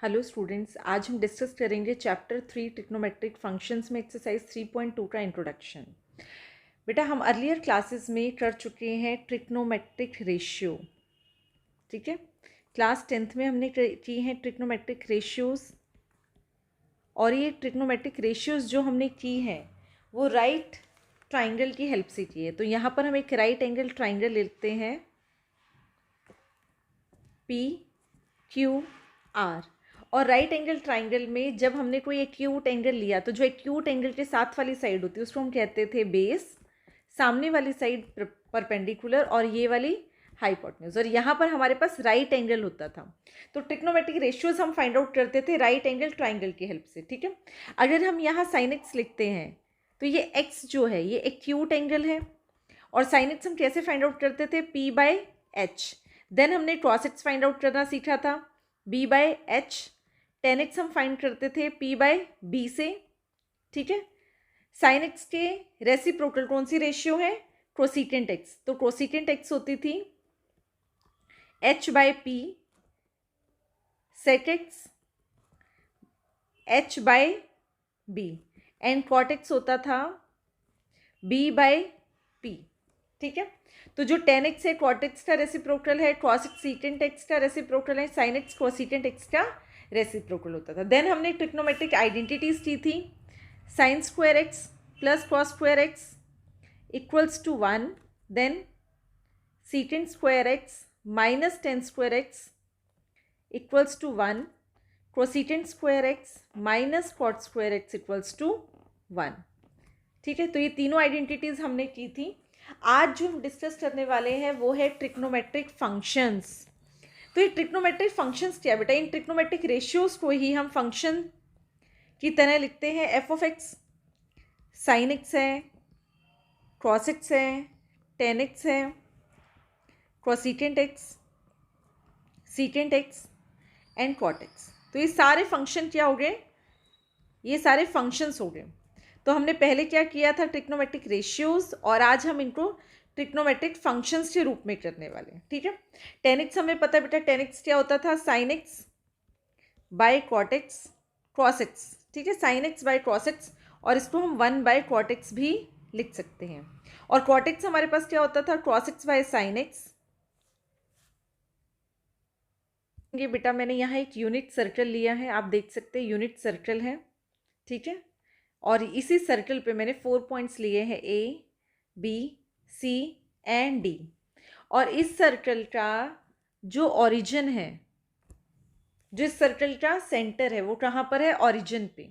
Hello students, आज हम discuss करेंगे चैप्टर 3 ट्रिग्नोमेट्रिक फंक्शंस में एक्सरसाइज 3.2 का इंट्रोडक्शन। बेटा हम अर्लियर क्लासेस में कर चुके हैं ट्रिग्नोमेट्रिक रेशियो। ठीक है, क्लास 10th में हमने की हैं ट्रिग्नोमेट्रिक रेशियोज़, और ये ट्रिग्नोमेट्रिक रेशियोज़ जो हमने की हैं वो राइट ट्राइंगल की हेल्प से की है। तो यहाँ पर हम एक राइट एंगल ट्राइंगल लेते हैं पी क्यू आर, और राइट एंगल ट्राइंगल में जब हमने कोई एक्यूट एंगल लिया तो जो एक्यूट एंगल के साथ वाली साइड होती है उसको हम कहते थे बेस, सामने वाली साइड परपेंडिकुलर और ये वाली हाइपोटेन्यूज, और यहाँ पर हमारे पास राइट एंगल होता था। तो ट्रिग्नोमेट्रिक रेशियोज हम फाइंड आउट करते थे राइट एंगल ट्राइंगल की हेल्प से। ठीक है, अगर हम यहाँ साइन एक्स लिखते हैं तो ये एक्स जो है ये एक्यूट एंगल है, और साइन एक्स हम कैसे फाइंड आउट करते थे पी बाय एच। देन हमने कॉस एक्स फाइंड आउट करना सीखा था B by H. Tan x हम फाइंड करते थे पी बाय बी से। ठीक है, साइन एक्स के रेसिप्रोकल कौन सी रेशियो है? Cosecant x. तो कोसेकेंट एक्स होती थी H by P, sec x H by B, and cot x होता था बी बाय पी। ठीक है, तो जो टेन एक्स है कॉट एक्स का रेसिप्रोकल है, कॉस सीकेंट एक्स का रेसिप्रोकल है, साइन एक्स कोसेकेंट एक्स का रेसिप्रोकल होता था। देन हमने ट्रिग्नोमेट्रिक आइडेंटिटीज की थी sine square x plus cos square x equals to 1, then secant square x minus tan square x equals to 1, cosecant square x minus cot square x equals to 1। ठीक है, तो ये तीनों identities हमने की थी। आज जो हम डिस्कस करने वाले हैं वो है ट्रिग्नोमेट्रिक फंक्शंस। तो ये ट्रिग्नोमेट्रिक फंक्शंस क्या बेटा? इन ट्रिग्नोमेट्रिक रेशियोज को ही हम फंक्शन की तरह लिखते हैं। F of x sine x है, कॉस एक्स है, टेन एक्स है, cosecant x, secant x and cot x. तो ये सारे फंक्शन क्या हो गए? ये सारे फंक्शंस हो गए। तो हमने पहले क्या किया था? ट्रिग्नोमेट्रिक रेशियोज, और आज हम इनको ट्रिग्नोमेट्रिक फंक्शंस के रूप में करने वाले हैं। ठीक है, टेन एक्स हमें पता है बेटा, टेन एक्स क्या होता था? Sine x by cot x cos x. ठीक है, sine x by cos x, और इसको हम 1 बाय कॉट एक्स भी लिख सकते हैं। और कॉट एक्स हमारे पास क्या होता था? Cos x by sine x. ये बेटा मैंने यहाँ एक यूनिट सर्कल लिया है, आप देख सकते हैं यूनिट सर्कल है। ठीक है, और इसी सर्कल पे मैंने 4 पॉइंट्स लिए हैं A B C and D, और इस सर्कल का जो ओरिजिन है, जो इस सर्कल का सेंटर है वो कहाँ पर है? ओरिजिन पे।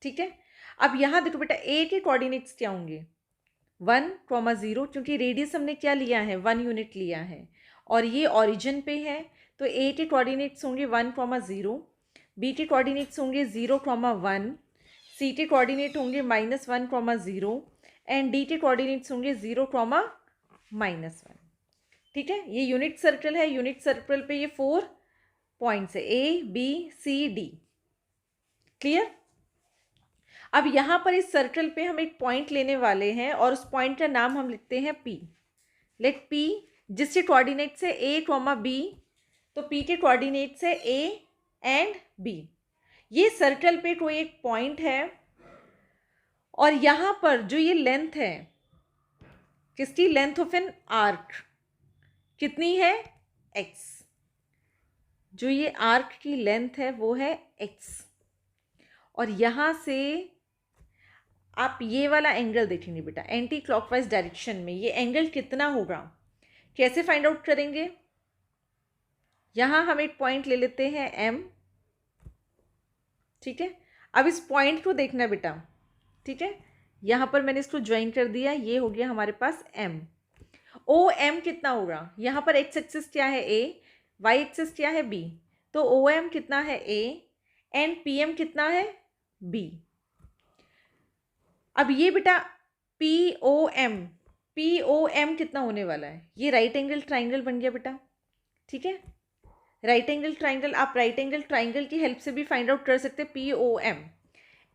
ठीक है, अब यहाँ देखो बेटा ए के कोऑर्डिनेट्स क्या होंगे? 1,0, क्योंकि रेडियस हमने क्या लिया है? 1 यूनिट लिया है, और ये ओरिजिन पे है। तो ए के कोऑर्डिनेट्स होंगे 1,0, बी के कोऑर्डिनेट्स होंगे 0,1, सी के कोऑर्डिनेट होंगे -1,0, एंड डी के कोऑर्डिनेट्स होंगे 0,-1। ठीक है, ये यूनिट सर्कल है। यूनिट सर्कल पे ये 4 पॉइंट्स है A B C D. Clear? अब यहाँ पर इस सर्कल पे हम एक पॉइंट लेने वाले हैं, और उस पॉइंट का नाम हम लिखते हैं पी। लेट पी, जिसके कोऑर्डिनेट्स है ए कॉमा बी, तो पी के कोऑर्डिनेट्स है ए एंड बी। ये सर्कल पे कोई एक पॉइंट है, और यहाँ पर जो ये लेंथ है, किसकी? लेंथ ऑफ एन आर्क कितनी है? एक्स। जो ये आर्क की लेंथ है वो है एक्स, और यहाँ से आप ये वाला एंगल देखेंगे बेटा एंटी क्लॉकवाइज डायरेक्शन में, ये एंगल कितना होगा? कैसे फाइंड आउट करेंगे? यहाँ हम एक पॉइंट ले लेते हैं एम। ठीक है, अब इस पॉइंट को देखना बेटा। ठीक है, यहाँ पर मैंने इसको ज्वाइन कर दिया, ये हो गया हमारे पास एम। ओ एम कितना होगा? यहाँ पर एक्स एक्सिस क्या है? ए, वाई एक्सिस क्या है? बी। तो ओ एम कितना है? ए, एंड पी एम कितना है? बी। अब ये बेटा पी ओ एम कितना होने वाला है? ये राइट एंगल ट्राइंगल बन गया बेटा। ठीक है, राइट एंगल ट्राइंगल, आप राइट एंगल ट्राइंगल की हेल्प से भी फाइंड आउट कर सकते हैं P O M,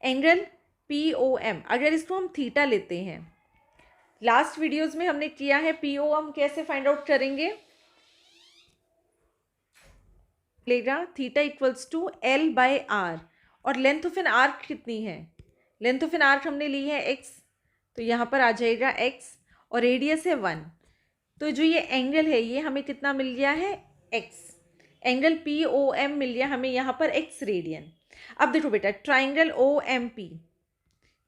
angle P O M. अगर इसको हम थीटा लेते हैं, लास्ट वीडियोस में हमने किया है पी ओ एम कैसे फाइंड आउट करेंगे। लेगा theta equals to L by R, और लेंथ ऑफ एन आर्क कितनी है, लेंथ ऑफ एन आर्क हमने ली है एक्स, तो यहाँ पर आ जाएगा एक्स, और रेडियस है 1। तो जो ये एंगल है ये हमें कितना मिल गया है, x. Angle P O M मिल गया हमें यहाँ पर एक्स रेडियन। अब देखो बेटा, triangle O M P,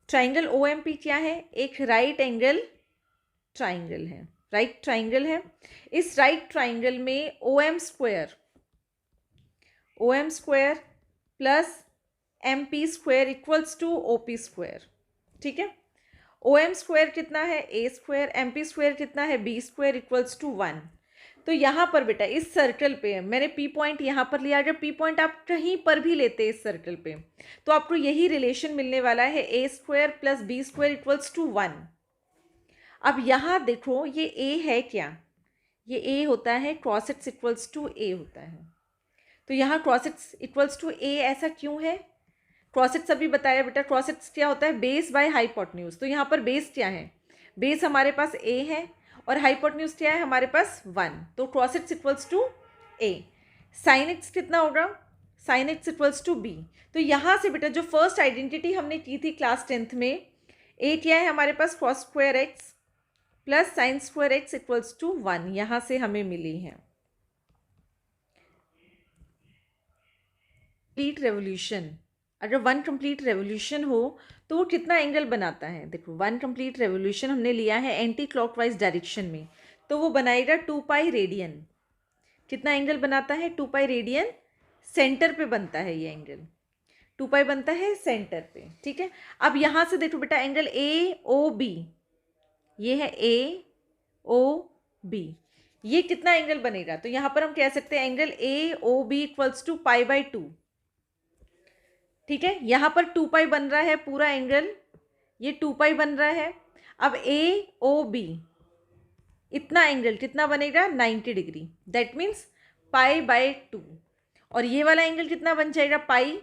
triangle O M P क्या है, एक राइट एंगल ट्राइंगल है, राइट ट्राइंगल है। इस राइट ट्राइंगल में O M square plus M P square equals to O P square, ठीक है। ओ एम स्क्वायर कितना है, A square, M P square कितना है, बी स्क्वायर इक्वल्स टू 1। तो यहाँ पर बेटा इस सर्कल पे मैंने पी पॉइंट यहाँ पर लिया, अगर पी पॉइंट आप कहीं पर भी लेते हैं इस सर्कल पे तो आपको यही रिलेशन मिलने वाला है, A square plus B square equals to 1। अब यहाँ देखो ये ए है क्या, ये ए होता है, क्रॉस एक्स इक्वल्स टू ए होता है। तो यहाँ क्रॉस एक्स इक्वल्स टू ए ऐसा क्यों है, क्रॉस एक्स अभी बताया बेटा, क्रॉस एक्स क्या होता है, बेस बाय हाइपोटेन्यूज। तो यहाँ पर बेस क्या है, बेस हमारे पास ए है, और हाइपोटेन्यूज क्या है हमारे पास 1, तो cos x equals to A. Sine x कितना होगा, sine x equals to B. तो यहाँ से बेटा जो फर्स्ट आइडेंटिटी हमने की थी क्लास 10th में, ए क्या है हमारे पास, cos square x plus sine square x equals to 1, यहाँ से हमें मिली है। कंप्लीट रेवोल्यूशन, अगर 1 कंप्लीट रेवोल्यूशन हो तो वो कितना एंगल बनाता है, देखो 1 कंप्लीट रेवोल्यूशन हमने लिया है एंटी क्लॉकवाइज डायरेक्शन में, तो वो बनाएगा 2 पाई रेडियन। कितना एंगल बनाता है, 2 पाई रेडियन, सेंटर पे बनता है ये एंगल, 2 पाई बनता है सेंटर पे, ठीक है। अब यहाँ से देखो बेटा एंगल ए ओ बी, ये है ए ओ बी, ये कितना एंगल बनेगा, तो यहाँ पर हम कह सकते हैं angle A O B equals to pi by 2, ठीक है। यहाँ पर 2 पाई बन रहा है पूरा एंगल, ये 2 पाई बन रहा है। अब ए ओ बी इतना एंगल कितना बनेगा, 90 degree, that means pi by 2, और ये वाला एंगल कितना बन जाएगा, पाई,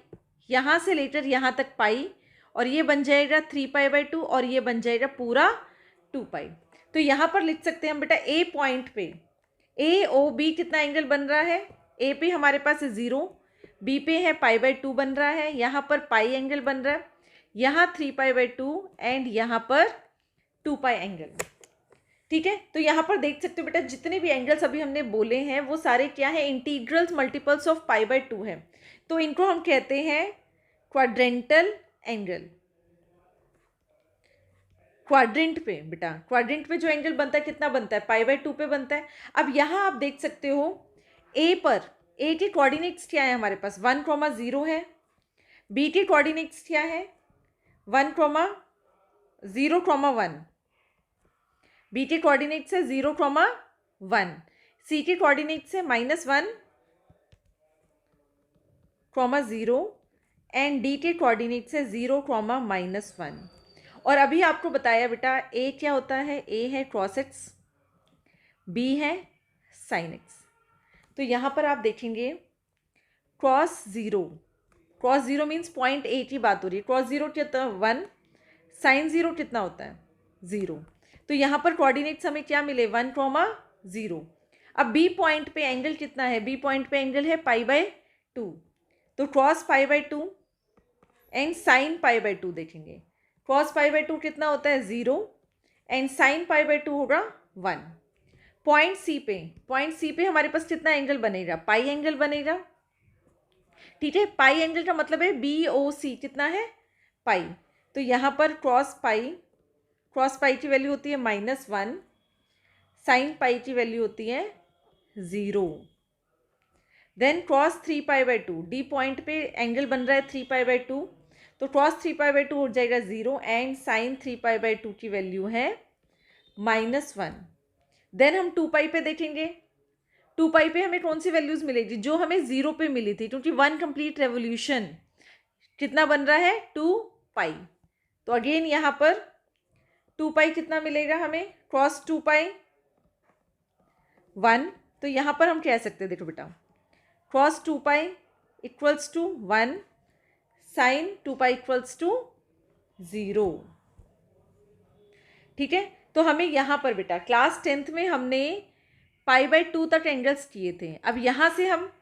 यहाँ से लेकर यहाँ तक पाई, और ये बन जाएगा 3 पाई बाय 2, और ये बन जाएगा पूरा 2 पाई। तो यहाँ पर लिख सकते हैं हम बेटा ए पॉइंट पे ए ओ बी कितना एंगल बन रहा है, ए पे हमारे पास है 0, बी पे है पाई बाय 2 बन रहा है, यहाँ पर पाई एंगल बन रहा है, यहाँ 3 पाई बाय 2 एंड यहाँ पर 2 पाई एंगल, ठीक है। तो यहाँ पर देख सकते हो बेटा जितने भी एंगल्स अभी हमने बोले हैं वो सारे क्या है, integrals multiples of pi by 2 है, तो इनको हम कहते हैं क्वाड्रेंटल एंगल। क्वाड्रेंट पे बेटा, क्वाड्रेंट पे जो एंगल बनता है कितना बनता है, पाई बाय 2 पे बनता है। अब यहाँ आप देख सकते हो ए पर, ए के कोऑर्डिनेट्स क्या है हमारे पास, 1,0 है, बी के कोऑर्डिनेट्स क्या है, 1,0,1, बी के कोऑर्डिनेट्स है 0,1, सी के कोऑर्डिनेट्स है -1,0 एंड डी के कोऑर्डिनेट्स है 0,-1। और अभी आपको बताया बेटा ए क्या होता है, ए है क्रॉस एक्स, बी है साइन एक्स। तो यहाँ पर आप देखेंगे cross zero means point A की बात हो रही है, क्रॉस जीरो कितना 1, साइन जीरो कितना होता है 0, तो यहाँ पर कोऑर्डिनेट्स हमें क्या मिले 1,0। अब बी पॉइंट पे एंगल कितना है, बी पॉइंट पे एंगल है पाई बाय 2, तो cross pi by 2 and sine pi by 2 देखेंगे, कॉस पाई बाय 2 कितना होता है 0 एंड साइन पाई बाय 2 होगा 1। पॉइंट सी पे हमारे पास कितना एंगल बनेगा, पाई एंगल बनेगा, ठीक है। पाई एंगल का मतलब है बी ओ सी कितना है, पाई, तो यहाँ पर क्रॉस पाई की वैल्यू होती है -1, साइन पाई की वैल्यू होती है 0, then cos 3 pi by 2, D point पे एंगल बन रहा है 3 पाई बाय 2, तो क्रॉस 3 पाई बाय 2 हो जाएगा 0 एंड साइन 3 पाई बाय 2 की वैल्यू है -1। देन हम 2 पाई पे देखेंगे, 2 पाई पे हमें कौन सी वैल्यूज मिलेगी, जो हमें 0 पे मिली थी, क्योंकि 1 कंप्लीट रेवोल्यूशन कितना बन रहा है 2 पाई, तो अगेन यहाँ पर 2 पाई कितना मिलेगा हमें, क्रॉस 2 पाई 1, तो यहाँ पर हम कह सकते हैं देखो बेटा cos 2 pi equals to 1, sine 2 pi equals to 0, ठीक है। तो हमें यहाँ पर बेटा क्लास 10th में हमने पाई बाय 2 तक एंगल्स किए थे, अब यहाँ से हम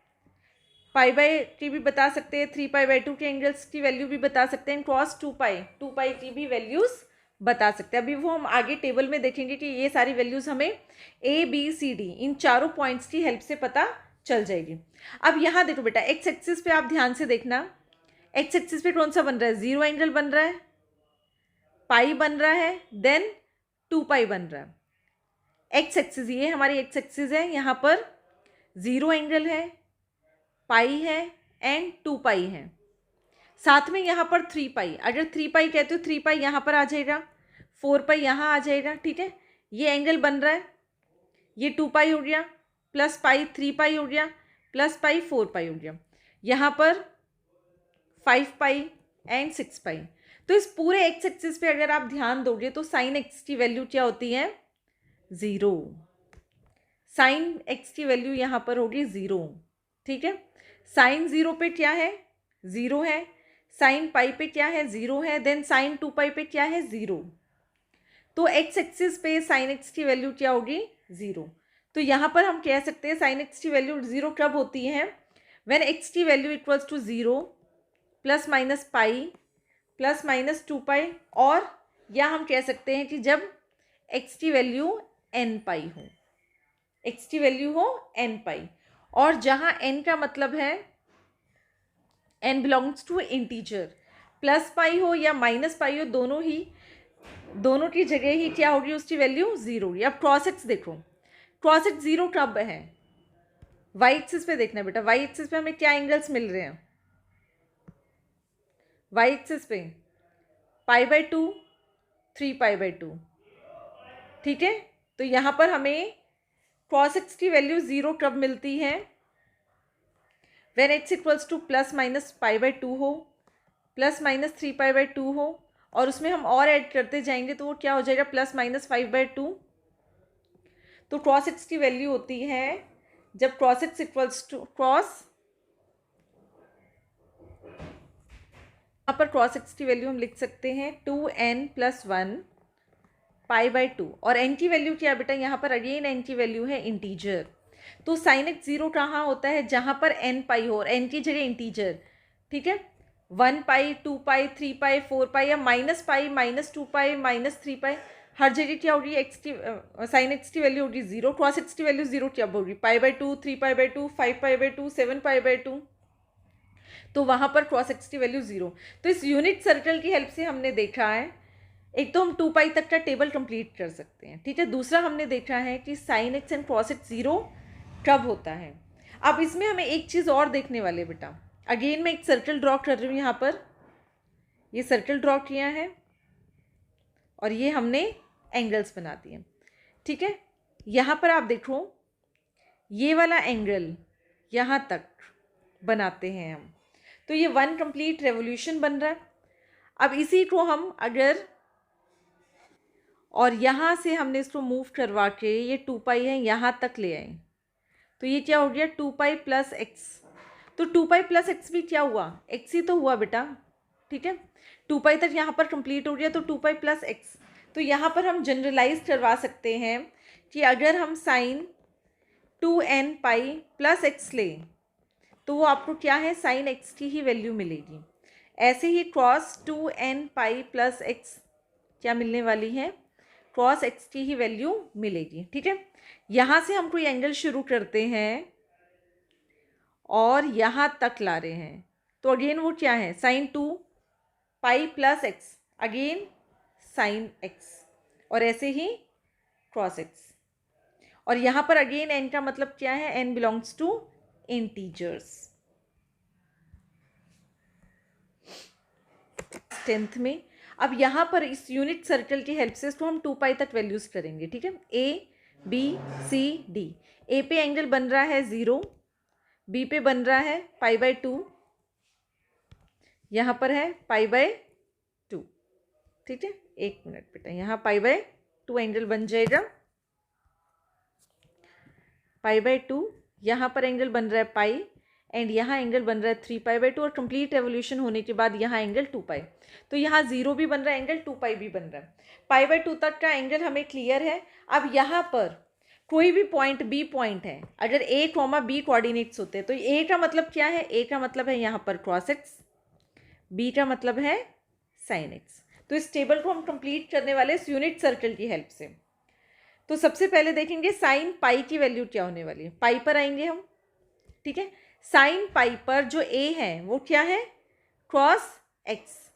पाई बाई टी भी बता सकते हैं, 3π/2 के एंगल्स की वैल्यू भी बता सकते हैं, क्रॉस 2π की भी वैल्यूज़ बता सकते हैं। अभी वो हम आगे टेबल में देखेंगे कि ये सारी वैल्यूज़ हमें ABCD इन चारों पॉइंट्स की हेल्प से पता चल जाएगी। अब यहाँ देखो बेटा, एक्स एक्सिस पे आप ध्यान से देखना, एक्स एक्सिस पे कौन सा बन रहा है, 0 एंगल बन रहा है, पाई बन रहा है, देन 2π बन रहा है। एक्स एक्सिस, ये हमारी एक्स एक्सिस है, यहाँ पर 0 एंगल है, पाई है एंड 2π है, साथ में यहाँ पर 3π। अगर 3π कहते हो 3π यहाँ पर आ जाएगा, 4π यहाँ आ जाएगा, ठीक है। ये एंगल बन रहा है, ये 2π हो गया, प्लस पाई 3π हो गया, प्लस पाई 4π हो गया, यहाँ पर 5π एंड 6π। तो इस पूरे एक्स एक्सिस पे अगर आप ध्यान दोगे तो साइन एक्स की वैल्यू क्या होती है, 0। साइन एक्स की वैल्यू यहाँ पर होगी 0, ठीक है। साइन 0 पे क्या है, 0 है, साइन पाई पे क्या है, 0 है, देन साइन 2π पे क्या है, 0। तो एक्स एक्सिस पे साइन एक्स की वैल्यू क्या होगी, 0। तो यहाँ पर हम कह सकते हैं साइन एक्स की वैल्यू 0 कब होती है, व्हेन एक्स की value equals to 0 plus minus pi plus minus 2π, और या हम कह सकते हैं कि जब एक्स की वैल्यू nπ हो, एक्स की वैल्यू हो nπ, और जहाँ n का मतलब है n belongs to integer, plus pi हो या माइनस पाई हो, दोनों की जगह ही क्या होगी, उसकी वैल्यू 0 होगी। अब क्रॉस एक्स देखो, क्रॉस एक्स 0 कब है, वाई एक्सिस पे देखना बेटा, वाई एक्सिस पे हमें क्या एंगल्स मिल रहे हैं, वाई एक्सिस पे π/2 3π/2, ठीक है। तो यहाँ पर हमें क्रॉस एक्स की वैल्यू 0 कब मिलती है, when x equals to plus minus π/2 हो, प्लस माइनस 3π/2 हो, और उसमें हम और ऐड करते जाएंगे तो वो क्या हो जाएगा, प्लस माइनस 5/2। तो क्रॉस एक्स की वैल्यू होती है जब क्रॉस एक्स इक्वल्स टू यहाँ पर क्रॉस एक्स की वैल्यू हम लिख सकते हैं 2n+1 π/2, और n की वैल्यू क्या है बेटा, यहाँ पर अगेन n की वैल्यू है इंटीजर। तो साइन एक्स 0 कहाँ होता है, जहाँ पर nπ हो और n की जगह इंटीजर, ठीक है। 1π 2π 3π 4π या -π -2π -3π, हर जगह क्या होगी, एक्स की साइन एक्स की वैल्यू होगी 0, क्रॉस एक्स की वैल्यू 0 क्या होगी, π/2 3π/2 5π/2 7π/2, तो वहाँ पर क्रॉस एक्स की वैल्यू 0। तो इस यूनिट सर्कल की हेल्प से हमने देखा है, एक तो हम 2π तक का टेबल कंप्लीट कर सकते हैं, ठीक है। दूसरा हमने देखा है कि sign x and cross x 0 कब होता है। अब इसमें हमें एक चीज़ और देखने वाले बेटा, अगेन मैं एक सर्कल ड्रॉ कर रही हूँ, यहाँ पर ये सर्कल ड्रॉ किया है और ये हमने एंगल्स बना दिए, ठीक है। यहाँ पर आप देखो, ये वाला एंगल यहाँ तक बनाते हैं हम, तो ये 1 कंप्लीट रेवोल्यूशन बन रहा है। अब इसी को हम अगर, और यहाँ से हमने इसको मूव करवा के ये 2π है यहाँ तक ले आए, तो ये क्या हो गया 2π + x। तो 2π + x भी क्या हुआ, x ही तो हुआ बेटा, ठीक है। 2π तक यहाँ पर कंप्लीट हो गया, तो 2π + x। तो यहाँ पर हम जनरलाइज करवा सकते हैं कि अगर हम साइन 2nπ + x लें तो वो आपको क्या है, साइन x की ही वैल्यू मिलेगी। ऐसे ही क्रॉस 2nπ + x क्या मिलने वाली है, क्रॉस x की ही वैल्यू मिलेगी, ठीक है। यहाँ से हम कोई एंगल शुरू करते हैं और यहाँ तक ला रहे हैं, तो अगेन वो क्या है, sine 2π + x, again sine x, और ऐसे ही क्रॉस x। और यहाँ पर अगेन n का मतलब क्या है, n belongs two integers. 10th में अब यहाँ पर इस यूनिट सर्कल की हेल्प से इसको हम 2π तक वैल्यूज़ करेंगे, ठीक है। ABCD, ए पे एंगल बन रहा है 0, बी पे बन रहा है π/2, यहाँ पर है π/2, ठीक है। एक मिनट बेटा, यहाँ π/2 एंगल बन जाएगा, π/2, यहाँ पर एंगल बन रहा है पाई, एंड यहाँ एंगल बन रहा है 3π/2, और कंप्लीट रेवोल्यूशन होने के बाद यहाँ एंगल 2π। तो यहाँ 0 भी बन रहा है एंगल, 2π भी बन रहा है, π/2 तक का एंगल हमें क्लियर है। अब यहाँ पर कोई भी पॉइंट बी पॉइंट है, अगर ए कॉमा बी कोऑर्डिनेट्स होते हैं तो ए का मतलब क्या है, ए का मतलब है यहाँ पर क्रॉस एक्स, बी का मतलब है साइन एक्स। तो इस टेबल को हम कंप्लीट करने वाले इस यूनिट सर्कल की हेल्प से। तो सबसे पहले देखेंगे साइन पाई की वैल्यू क्या होने वाली है, पाई पर आएंगे हम, ठीक है। साइन पाई पर जो ए है वो क्या है, क्रॉस एक्स,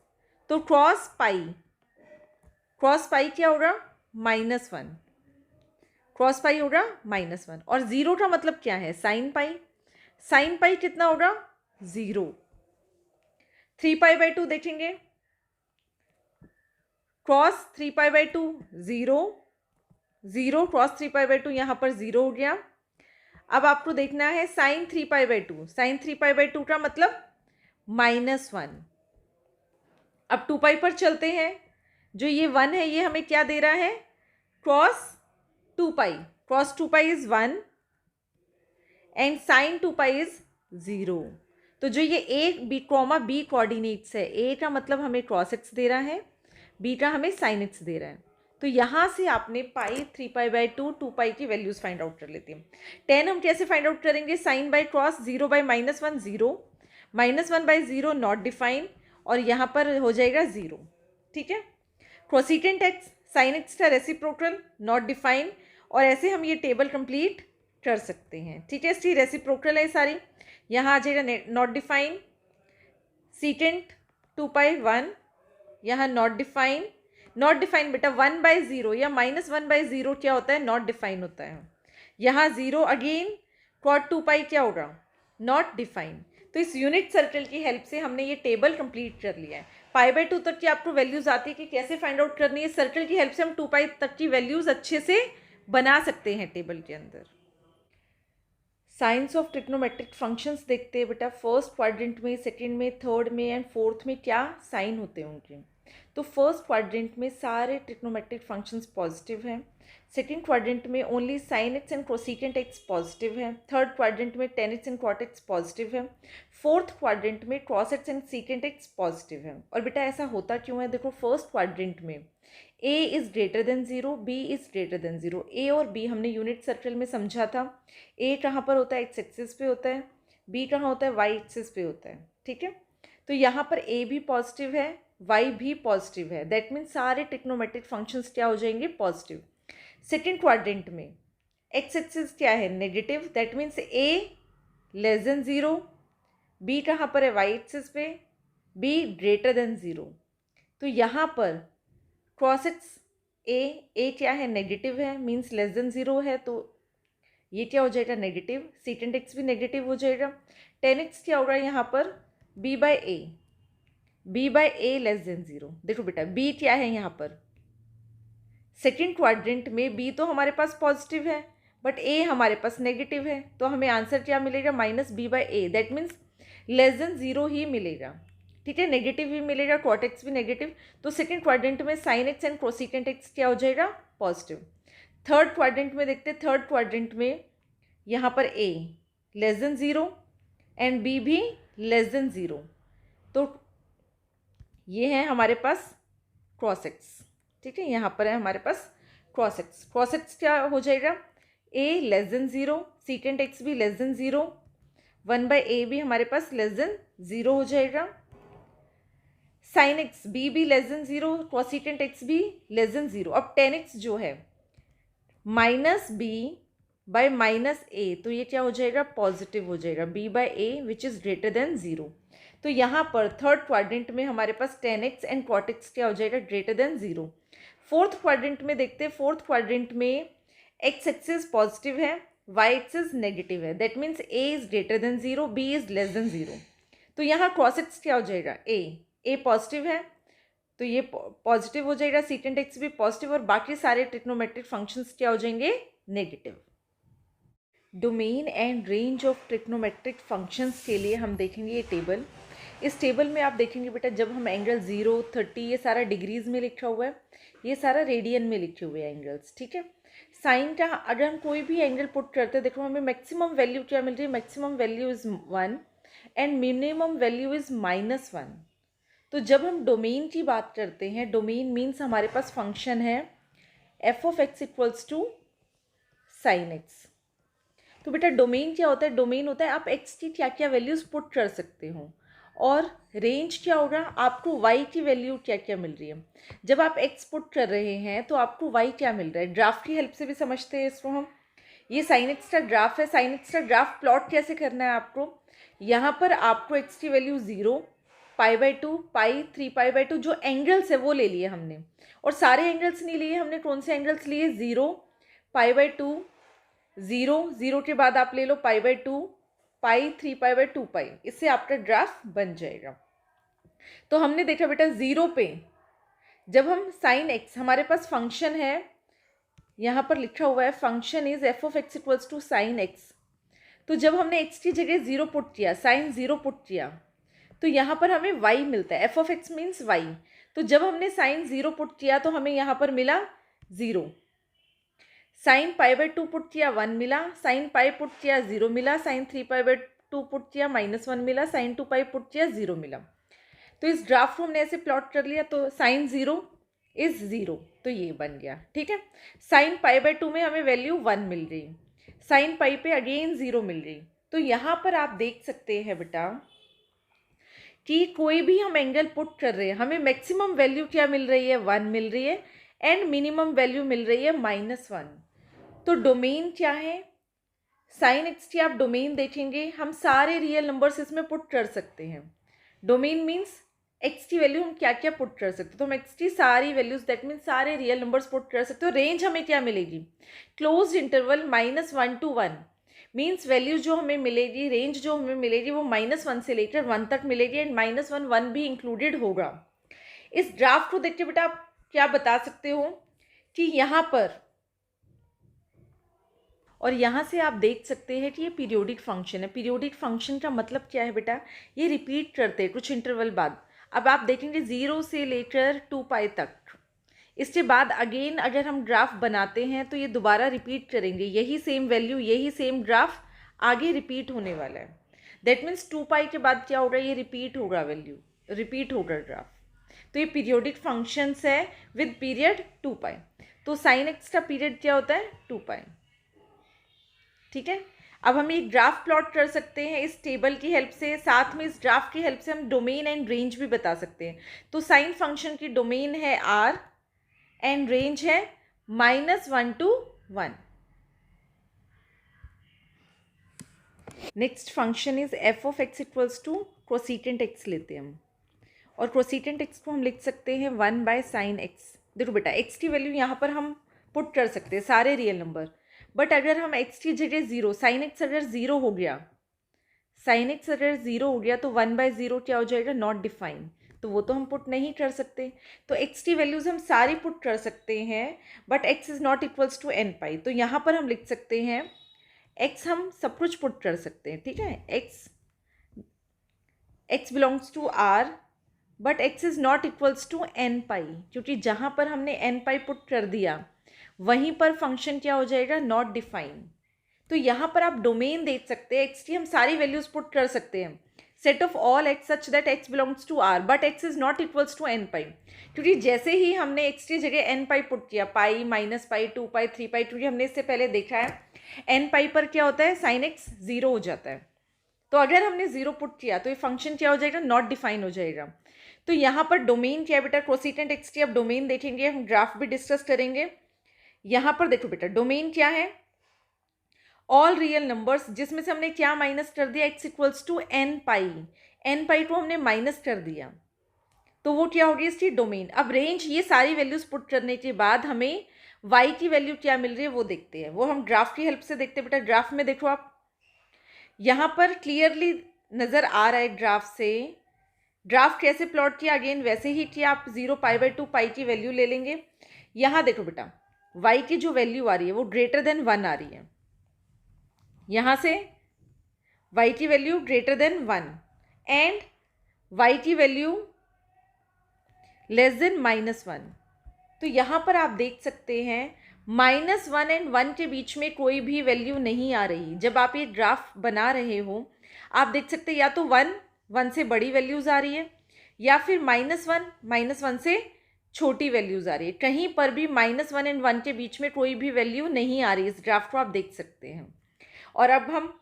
तो क्रॉस पाई क्या होगा, -1, क्रॉस पाई होगा -1, और जीरो का मतलब क्या है, साइन पाई कितना होगा, 0। 3π/2 देखेंगे, क्रॉस 3π/2 0, 0 क्रॉस 3π/2 यहाँ पर 0 हो गया। अब आपको देखना है साइन 3π/2, साइन 3π/2 का मतलब -1। अब 2π पर चलते हैं, जो ये 1 है ये हमें क्या दे रहा है, cos 2π, cos 2π is 1 and sine 2π is 0। तो जो ये A B comma B coordinates है, ए का मतलब हमें क्रॉस एक्स दे रहा है, बी का हमें साइन एक्स दे रहा है। तो यहाँ से आपने पाई 3π/2 2π की वैल्यूज फाइंड आउट कर लेते हैं। 10 हम कैसे फाइंड आउट करेंगे, sine by cos, 0/-1 0, -1/0 not define, और यहाँ पर हो जाएगा 0, ठीक है। कोसेकेंट एक्स, साइन एक्स का रेसिप्रोकल नॉट डिफाइन, और ऐसे हम ये टेबल कंप्लीट कर सकते हैं, ठीक है। इसकी रेसिप्रोकल है सारी, यहाँ आ जाएगा नॉट डिफाइन, सीकेंट 2π1, यहाँ नॉट डिफाइन बेटा 1/0 या -1/0 क्या होता है, नॉट डिफाइन होता है। यहाँ 0 अगेन, cot 2π क्या होगा, नॉट डिफाइन। तो इस यूनिट सर्कल की हेल्प से हमने ये टेबल कंप्लीट कर लिया है। π/2 तक की आपको वैल्यूज आती है कि कैसे फाइंड आउट करनी है, सर्कल की हेल्प से हम 2π तक की वैल्यूज अच्छे से बना सकते हैं टेबल के अंदर। साइंस ऑफ ट्रिग्नोमेट्रिक फंक्शंस देखते हैं बेटा, फर्स्ट क्वाड्रेंट में, सेकंड में, थर्ड में एंड फोर्थ में क्या साइन होते हैं उनके। तो फर्स्ट क्वाड्रेंट में सारे ट्रिग्नोमेट्रिक फंक्शंस पॉजिटिव हैं, सेकंड क्वाड्रेंट में only sine x and cosecant x positive है, थर्ड क्वाड्रेंट में tan x and cot x positive है, फोर्थ क्वाड्रेंट में cos x and secant x positive है। और बेटा ऐसा होता क्यों है, देखो फर्स्ट क्वाड्रेंट में a is greater than 0, b is greater than 0। a और b हमने यूनिट सर्कल में समझा था, a कहाँ पर होता है, एक्स एक्सिस पे होता है, b कहाँ होता है, वाई एक्सिस पे होता है, ठीक है। तो यहाँ पर a भी पॉजिटिव है, y भी पॉजिटिव है, दैट मीन्स सारे ट्रिग्नोमेट्रिक फंक्शंस क्या हो जाएंगे, पॉजिटिव। सेकेंड क्वाड्रेंट में एक्स एक्सिस क्या है, negative, that means a less than 0, b कहाँ पर है, वाई एक्सिस पे, b ग्रेटर देन 0। तो यहाँ पर क्रॉस एक्स ए क्या है, नेगेटिव है, मीन्स लेस देन 0 है, तो ये क्या हो जाएगा, नेगेटिव। सीकेंट एक्स भी नेगेटिव हो जाएगा। टेन एक्स क्या होगा यहाँ पर, b/a लेस देन 0। देखो बेटा b क्या है यहाँ पर, सेकेंड क्वाड्रेंट में b तो हमारे पास पॉजिटिव है बट a हमारे पास नेगेटिव है, तो हमें आंसर क्या मिलेगा, -b/a, that means less than 0 ही मिलेगा, ठीक है। नेगेटिव भी मिलेगा, कॉट एक्स भी नेगेटिव, तो सेकंड क्वाड्रेंट में sign x and cosecant x क्या हो जाएगा, पॉजिटिव। थर्ड क्वाड्रेंट में देखते हैं, थर्ड क्वाड्रेंट में यहाँ पर a less than 0 and b भी लेस देन 0, तो ये है हमारे पास क्रॉस एक्स, ठीक है। यहाँ पर है हमारे पास क्रॉस एक्स क्या हो जाएगा, a less than 0, secant x भी लेस देन 0, 1/a भी हमारे पास लेस देन 0 हो जाएगा, साइन एक्स बी भी लेस देन 0, कोसेकेंट एक्स भी लेस देन 0। अब टेन एक्स जो है -b/-a, तो ये क्या हो जाएगा, पॉजिटिव हो जाएगा, b/a which is greater than 0। तो यहाँ पर थर्ड क्वाड्रेंट में हमारे पास tan x and cot x क्या हो जाएगा, ग्रेटर देन 0। फोर्थ क्वाड्रेंट में देखते हैं, फोर्थ क्वाड्रेंट में एक्स एक्सिस पॉजिटिव है, वाई एक्सिस नेगेटिव है, that means a is greater than 0, b is less than 0। तो यहाँ क्रॉस एक्स क्या हो जाएगा, a पॉजिटिव है तो ये पॉजिटिव हो जाएगा, सीकेंट एक्स भी पॉजिटिव, और बाकी सारे ट्रिग्नोमेट्रिक फंक्शंस क्या हो जाएंगे, negative. Domain and range of trigonometric functions के लिए हम देखेंगे ये टेबल। इस टेबल में आप देखेंगे बेटा, जब हम एंगल 0, 30 ये सारा डिग्रीज में लिखा हुआ है, ये सारा रेडियन में लिखे हुए हैं एंगल्स, ठीक है। साइन का अगर हम कोई भी एंगल पुट करते हैं, देखो हमें मैक्सिमम वैल्यू क्या मिल रही है, maximum value is 1 and minimum value is -1। तो जब हम डोमेन की बात करते हैं, डोमेन मीन्स हमारे पास फंक्शन है f(x) = साइन एक्स। तो बेटा डोमेन क्या होता है? डोमेन होता है आप एक्स की क्या क्या वैल्यूज़ पुट कर सकते हो, और रेंज क्या होगा? आपको वाई की वैल्यू क्या क्या मिल रही है। जब आप एक्स पुट कर रहे हैं तो आपको वाई क्या मिल रहा है, ग्राफ की हेल्प से भी समझते हैं इसको हम। ये साइन एक्स का ग्राफ है। साइन एक्स का ग्राफ प्लॉट कैसे करना है आपको? यहाँ पर आपको एक्स की वैल्यू 0, π/2, पाई, 3π/2 जो एंगल्स है वो ले लिए हमने, और सारे एंगल्स नहीं लिए हमने। कौन से एंगल्स लिए? 0, π/2, 0, 0 के बाद आप ले लो π/2, पाई, 3π/2 पाई। इससे आपका ग्राफ बन जाएगा। तो हमने देखा बेटा 0 पे जब हम साइन एक्स, हमारे पास फंक्शन है, यहाँ पर लिखा हुआ है function is f of x equals to sine x. तो जब हमने एक्स की जगह 0 पुट किया, साइन 0 पुट किया, तो यहाँ पर हमें y मिलता है। F of x means y। तो जब हमने साइन 0 पुट किया तो हमें यहाँ पर मिला 0। साइन π/2 पुट किया 1 मिला, साइन पाई पुट किया 0 मिला, साइन 3π/2 पुट किया -1 मिला, साइन 2π पुट किया 0 मिला। तो इस ग्राफ को हमने ऐसे प्लॉट कर लिया। तो साइन 0 इज 0, तो ये बन गया। ठीक है। साइन π/2 में हमें वैल्यू 1 मिल रही, साइन पाई पे अगेन 0 मिल रही। तो यहाँ पर आप देख सकते हैं बेटा कि कोई भी हम एंगल पुट कर रहे हैं, हमें मैक्सिमम वैल्यू क्या मिल रही है? 1 मिल रही है, एंड मिनिमम वैल्यू मिल रही है -1। तो डोमेन क्या है? साइन एक्स की आप डोमेन देखेंगे, हम सारे रियल नंबर्स इसमें पुट कर सकते हैं। डोमेन मीन्स एक्स की वैल्यू हम क्या क्या पुट कर सकते हैं। तो हम एक्स की सारी वैल्यूज, दैट मीन्स सारे रियल नंबर्स पुट कर सकते हो। रेंज हमें क्या मिलेगी? Close interval -1 to 1 means value जो हमें मिलेगी, रेंज जो हमें मिलेगी वो -1 से लेकर 1 तक मिलेगी, एंड -1 1 भी इंक्लूडेड होगा। इस ग्राफ को देख के बेटा आप क्या बता सकते हो कि यहाँ पर, और यहाँ से आप देख सकते हैं कि ये पीरियोडिक फंक्शन है। पीरियोडिक फंक्शन का मतलब क्या है बेटा? ये रिपीट करते हैं कुछ इंटरवल बाद। अब आप देखेंगे 0 से लेकर 2π तक। इसके बाद अगेन अगर हम ग्राफ बनाते हैं तो ये दोबारा रिपीट करेंगे, यही सेम वैल्यू, यही सेम ग्राफ आगे रिपीट होने वाला है। दैट मीन्स 2π के बाद क्या होगा? ये रिपीट होगा, वैल्यू रिपीट होगा ग्राफ। तो ये पीरियोडिक फंक्शंस है विद पीरियड 2π। तो साइन एक्स का पीरियड क्या होता है? 2π। ठीक है। अब हम एक ग्राफ प्लॉट कर सकते हैं इस टेबल की हेल्प से, साथ में इस ग्राफ की हेल्प से हम डोमेन एंड रेंज भी बता सकते हैं। तो साइन फंक्शन की डोमेन है R एंड रेंज है -1 to 1। Next function is f of x equals to cosecant x लेते हैं हम, और कोसेकेंट एक्स को हम लिख सकते हैं 1/sin x। देखो बेटा एक्स की वैल्यू यहाँ पर हम पुट कर सकते हैं सारे रियल नंबर, बट अगर हम एक्स की जगह 0, साइन एक्स अगर 0 हो गया, साइन एक्स अगर 0 हो गया तो 1/0 क्या हो जाएगा? Not define. तो वो तो हम पुट नहीं कर सकते। तो एक्स की वैल्यूज़ हम सारी पुट कर सकते हैं, but x is not equals to nπ। तो यहाँ पर हम लिख सकते हैं एक्स, हम सब कुछ पुट कर सकते हैं। ठीक है। X belongs to R, but x is not equals to nπ, क्योंकि जहाँ पर हमने nπ पुट कर दिया वहीं पर फंक्शन क्या हो जाएगा? Not define. तो यहाँ पर आप डोमेन देख सकते हैं, एक्स की हम सारी वैल्यूज पुट कर सकते हैं, set of all x such that x belongs to R, but x is not equals to nπ। क्योंकि जैसे ही हमने एक्स की जगह nπ पुट किया, पाई, -π, 2π, 3π, क्योंकि हमने इससे पहले देखा है nπ पर क्या होता है? साइन एक्स 0 हो जाता है। तो अगर हमने 0 पुट किया तो ये फंक्शन क्या हो जाएगा? नॉट डिफाइन हो जाएगा। तो यहाँ पर डोमेन क्या है बेटा? कोसेकेंट एक्स की अब डोमेन देखेंगे, हम ग्राफ भी डिस्कस करेंगे। यहाँ पर देखो बेटा डोमेन क्या है? ऑल रियल नंबर्स, जिसमें से हमने क्या माइनस कर दिया? X equals to nπ। nπ को हमने माइनस कर दिया, तो वो क्या होगी? इसकी डोमेन। अब रेंज, ये सारी वैल्यूज पुट करने के बाद हमें y की वैल्यू क्या मिल रही है वो देखते हैं। वो हम ग्राफ की हेल्प से देखते हैं। बेटा ग्राफ में देखो आप, यहाँ पर क्लियरली नज़र आ रहा है ग्राफ से। ग्राफ कैसे प्लॉट किया? अगेन वैसे ही किया, आप 0 π/2 पाई की वैल्यू ले लेंगे। यहाँ देखो बेटा y की जो वैल्यू आ रही है वो ग्रेटर देन 1 आ रही है। यहाँ से y की value greater than 1 and y की वैल्यू लेस देन -1। तो यहाँ पर आप देख सकते हैं -1 एंड 1 के बीच में कोई भी वैल्यू नहीं आ रही। जब आप ये ग्राफ बना रहे हो आप देख सकते हैं या तो 1 से बड़ी वैल्यूज़ आ रही है, या फिर -1 से छोटी वैल्यूज़ आ रही है, कहीं पर भी -1 एंड 1 के बीच में कोई भी वैल्यू नहीं आ रही। इस ग्राफ को आप देख सकते हैं। और अब हम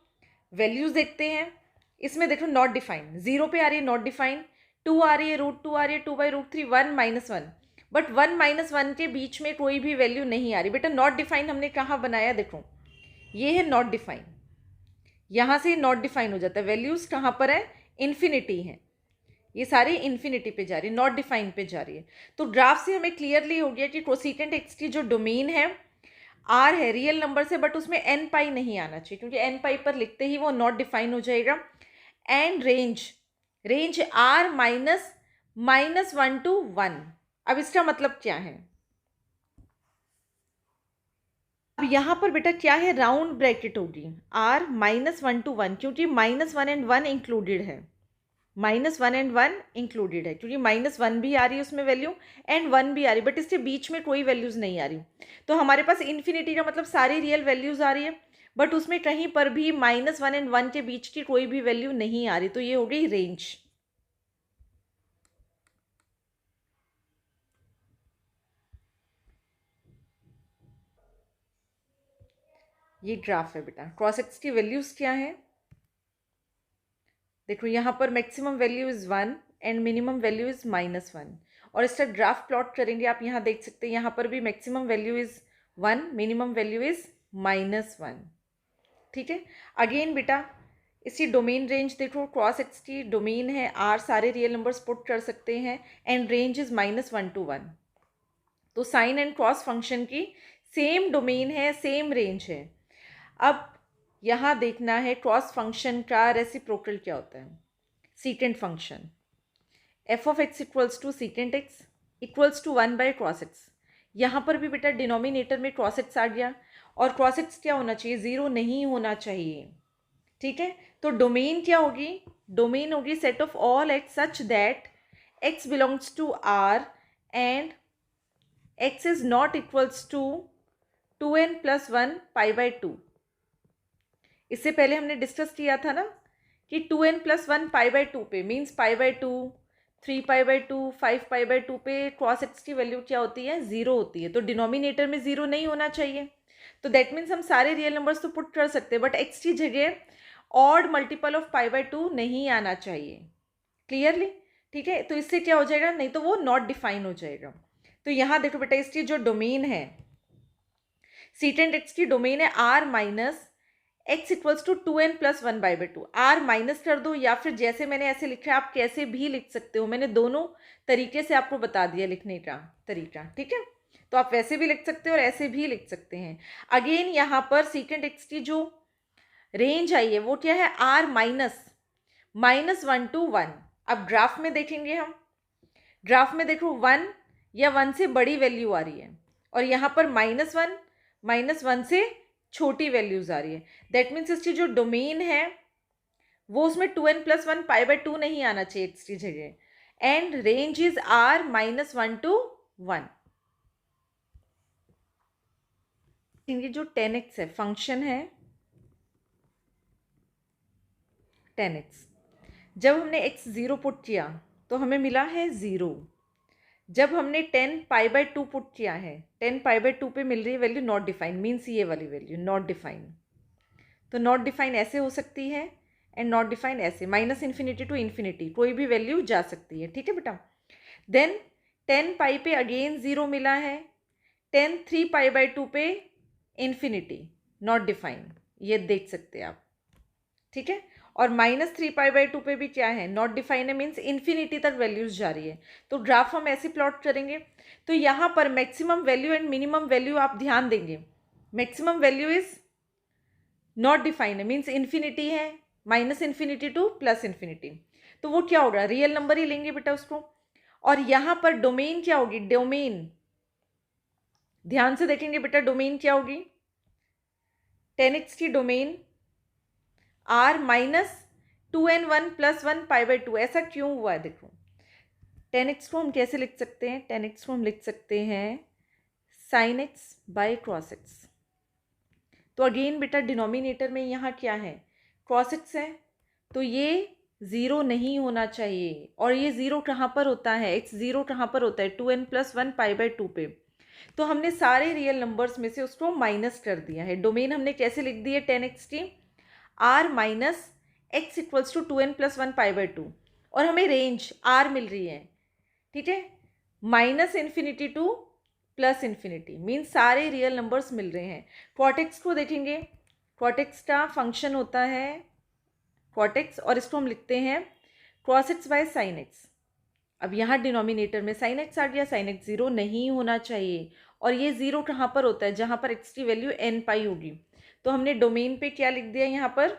वैल्यूज़ देखते हैं। इसमें देखो नॉट डिफाइन, 0 पे आ रही है नॉट डिफाइन, 2 आ रही है, √2 आ रही है, 2/√3, 1 -1, बट 1 -1 के बीच में कोई भी वैल्यू नहीं आ रही। बेटा नॉट डिफाइन हमने कहाँ बनाया, देखो ये है नॉट डिफाइन, यहाँ से नॉट डिफाइन हो जाता है। वैल्यूज़ कहाँ पर है, इन्फिनिटी है, ये सारी इन्फिनिटी पे जा रही है, नॉट डिफाइन पे जा रही है। तो ग्राफ से हमें क्लियरली हो गया कि कोसेकेंट एक्स की जो डोमेन है आर है, रियल नंबर से, बट उसमें एन पाई नहीं आना चाहिए, क्योंकि एन पाई पर लिखते ही वो नॉट डिफाइन हो जाएगा। And range R -1 to 1। अब इसका मतलब क्या है, अब यहाँ पर बेटा क्या है, राउंड ब्रैकेट होगी, आर -1 to 1, क्योंकि -1 एंड 1 इंक्लूडेड है, -1 एंड 1 इंक्लूडेड है, क्योंकि -1 भी आ रही है उसमें वैल्यू एंड 1 भी आ रही है, बट इसके बीच में कोई वैल्यूज़ नहीं आ रही। तो हमारे पास इन्फिनिटी का मतलब सारी रियल वैल्यूज़ आ रही है, बट उसमें कहीं पर भी -1 एंड 1 के बीच की कोई भी वैल्यू नहीं आ रही। तो ये हो गई रेंज। ये ग्राफ है बेटा। क्रॉस एक्स की वैल्यूज़ क्या है, देखो यहाँ पर maximum value is 1 and minimum value is -1, और इसका ग्राफ प्लॉट करेंगे आप यहाँ देख सकते हैं, यहाँ पर भी maximum value is 1, minimum value is -1। ठीक है, अगेन बेटा इसकी डोमेन रेंज देखो, क्रॉस एक्स की डोमेन है आर, सारे रियल नंबर्स पुट कर सकते हैं, एंड रेंज इज़ -1 to 1। तो साइन एंड क्रॉस फंक्शन की सेम डोमेन है, सेम रेंज है। अब यहाँ देखना है क्रॉस फंक्शन का रेसिप्रोकल क्या होता है, secant function, f(x) equals to secant x equals to 1/क्रॉस एक्स। यहाँ पर भी बेटा डिनोमिनेटर में क्रॉस एक्स आ गया, और क्रॉस एक्स क्या होना चाहिए, 0 नहीं होना चाहिए। ठीक है, तो डोमेन क्या होगी, डोमेन होगी set of all x such that x belongs to R and x is not equals to 2n+1 π/2। इससे पहले हमने डिस्कस किया था ना कि 2n+1 π/2 पे मीन्स π/2, 3π/2, 5π/2 पे क्रॉस एक्स की वैल्यू क्या होती है, 0 होती है। तो डिनोमिनेटर में 0 नहीं होना चाहिए। तो दैट मीन्स हम सारे रियल नंबर्स तो पुट कर सकते हैं, बट एक्स की जगह ऑड मल्टीपल ऑफ π/2 नहीं आना चाहिए। क्लियरली, ठीक है, तो इससे क्या हो जाएगा, नहीं तो वो नॉट डिफाइन हो जाएगा। तो यहाँ देखो बेटा इसकी जो डोमेन है, सीटेंट एक्स की डोमेन है R minus x equals to 2n+1/2। R minus कर दो, या फिर जैसे मैंने ऐसे लिखा है आप कैसे भी लिख सकते हो, मैंने दोनों तरीके से आपको बता दिया लिखने का तरीका। ठीक है, तो आप वैसे भी लिख सकते हो और ऐसे भी लिख सकते हैं। अगेन यहाँ पर सीकेंट एक्स की जो रेंज आई है वो क्या है, आर -1 to 1। अब ग्राफ में देखेंगे हम, ग्राफ में देखो 1 या 1 से बड़ी वैल्यू आ रही है, और यहाँ पर -1 से छोटी वैल्यूज आ रही है। दैट मीन्स इसकी जो डोमेन है वो उसमें 2n+1 π/2 नहीं आना चाहिए एक्स की जगह, and range is R -1 to 1। ये जो 10x है फंक्शन है 10x, जब हमने x 0 पुट किया तो हमें मिला है 0। जब हमने 10 π/2 पुट किया है, 10 π/2 पे मिल रही है वैल्यू नॉट डिफाइन, मीन्स ये वाली वैल्यू नॉट डिफाइन। तो नॉट डिफाइन ऐसे हो सकती है एंड नॉट डिफाइन ऐसे, -∞ to ∞, कोई भी वैल्यू जा सकती है। ठीक है बेटा, देन 10 पाई पे अगेन 0 मिला है, 10 3 π/2 पे इन्फिनिटी नॉट डिफाइन, ये देख सकते हैं आप। ठीक है, और -3 π/2 पे भी क्या है, नॉट डिफाइन है, मीन्स इन्फिनिटी तक वैल्यूज जा रही है। तो ग्राफ हम ऐसे प्लॉट करेंगे। तो यहाँ पर maximum value and minimum value आप ध्यान देंगे, maximum value is not define है, मीन्स इन्फिनिटी है, -∞ to +∞। तो वो क्या होगा, रियल नंबर ही लेंगे बेटा उसको। और यहाँ पर डोमेन क्या होगी, डोमेन ध्यान से देखेंगे बेटा, डोमेन क्या होगी, 10x की डोमेन r -2n1+1 π/2। ऐसा क्यों हुआ है, देखो 10x को हम कैसे लिख सकते हैं, 10x को हम लिख सकते हैं sin x/क्रॉस x। तो अगेन बेटा डिनोमिनेटर में यहाँ क्या है, क्रॉस एक्स है, तो ये ज़ीरो नहीं होना चाहिए। और ये ज़ीरो कहाँ पर होता है, एक्स ज़ीरो कहाँ पर होता है, 2n+1 π/2 पे। तो हमने सारे रियल नंबर्स में से उसको माइनस कर दिया है। डोमेन हमने कैसे लिख दी है, 10x r minus x equals to 2n+1 π/2, और हमें रेंज r मिल रही है, ठीक है, -∞ टू +∞, मीन्स सारे रियल नंबर्स मिल रहे हैं। क्वाटेक्स को देखेंगे, क्वाटेक्स का फंक्शन होता है क्वाटेक्स, और इसको हम लिखते हैं cos x by sine x. अब यहाँ डिनोमिनेटर में साइन एक्स आ गया, साइन एक्स ज़ीरो नहीं होना चाहिए। और ये ज़ीरो कहाँ पर होता है, जहाँ पर एक्स की वैल्यू n पाई होगी। तो हमने डोमेन पे क्या लिख दिया यहाँ पर,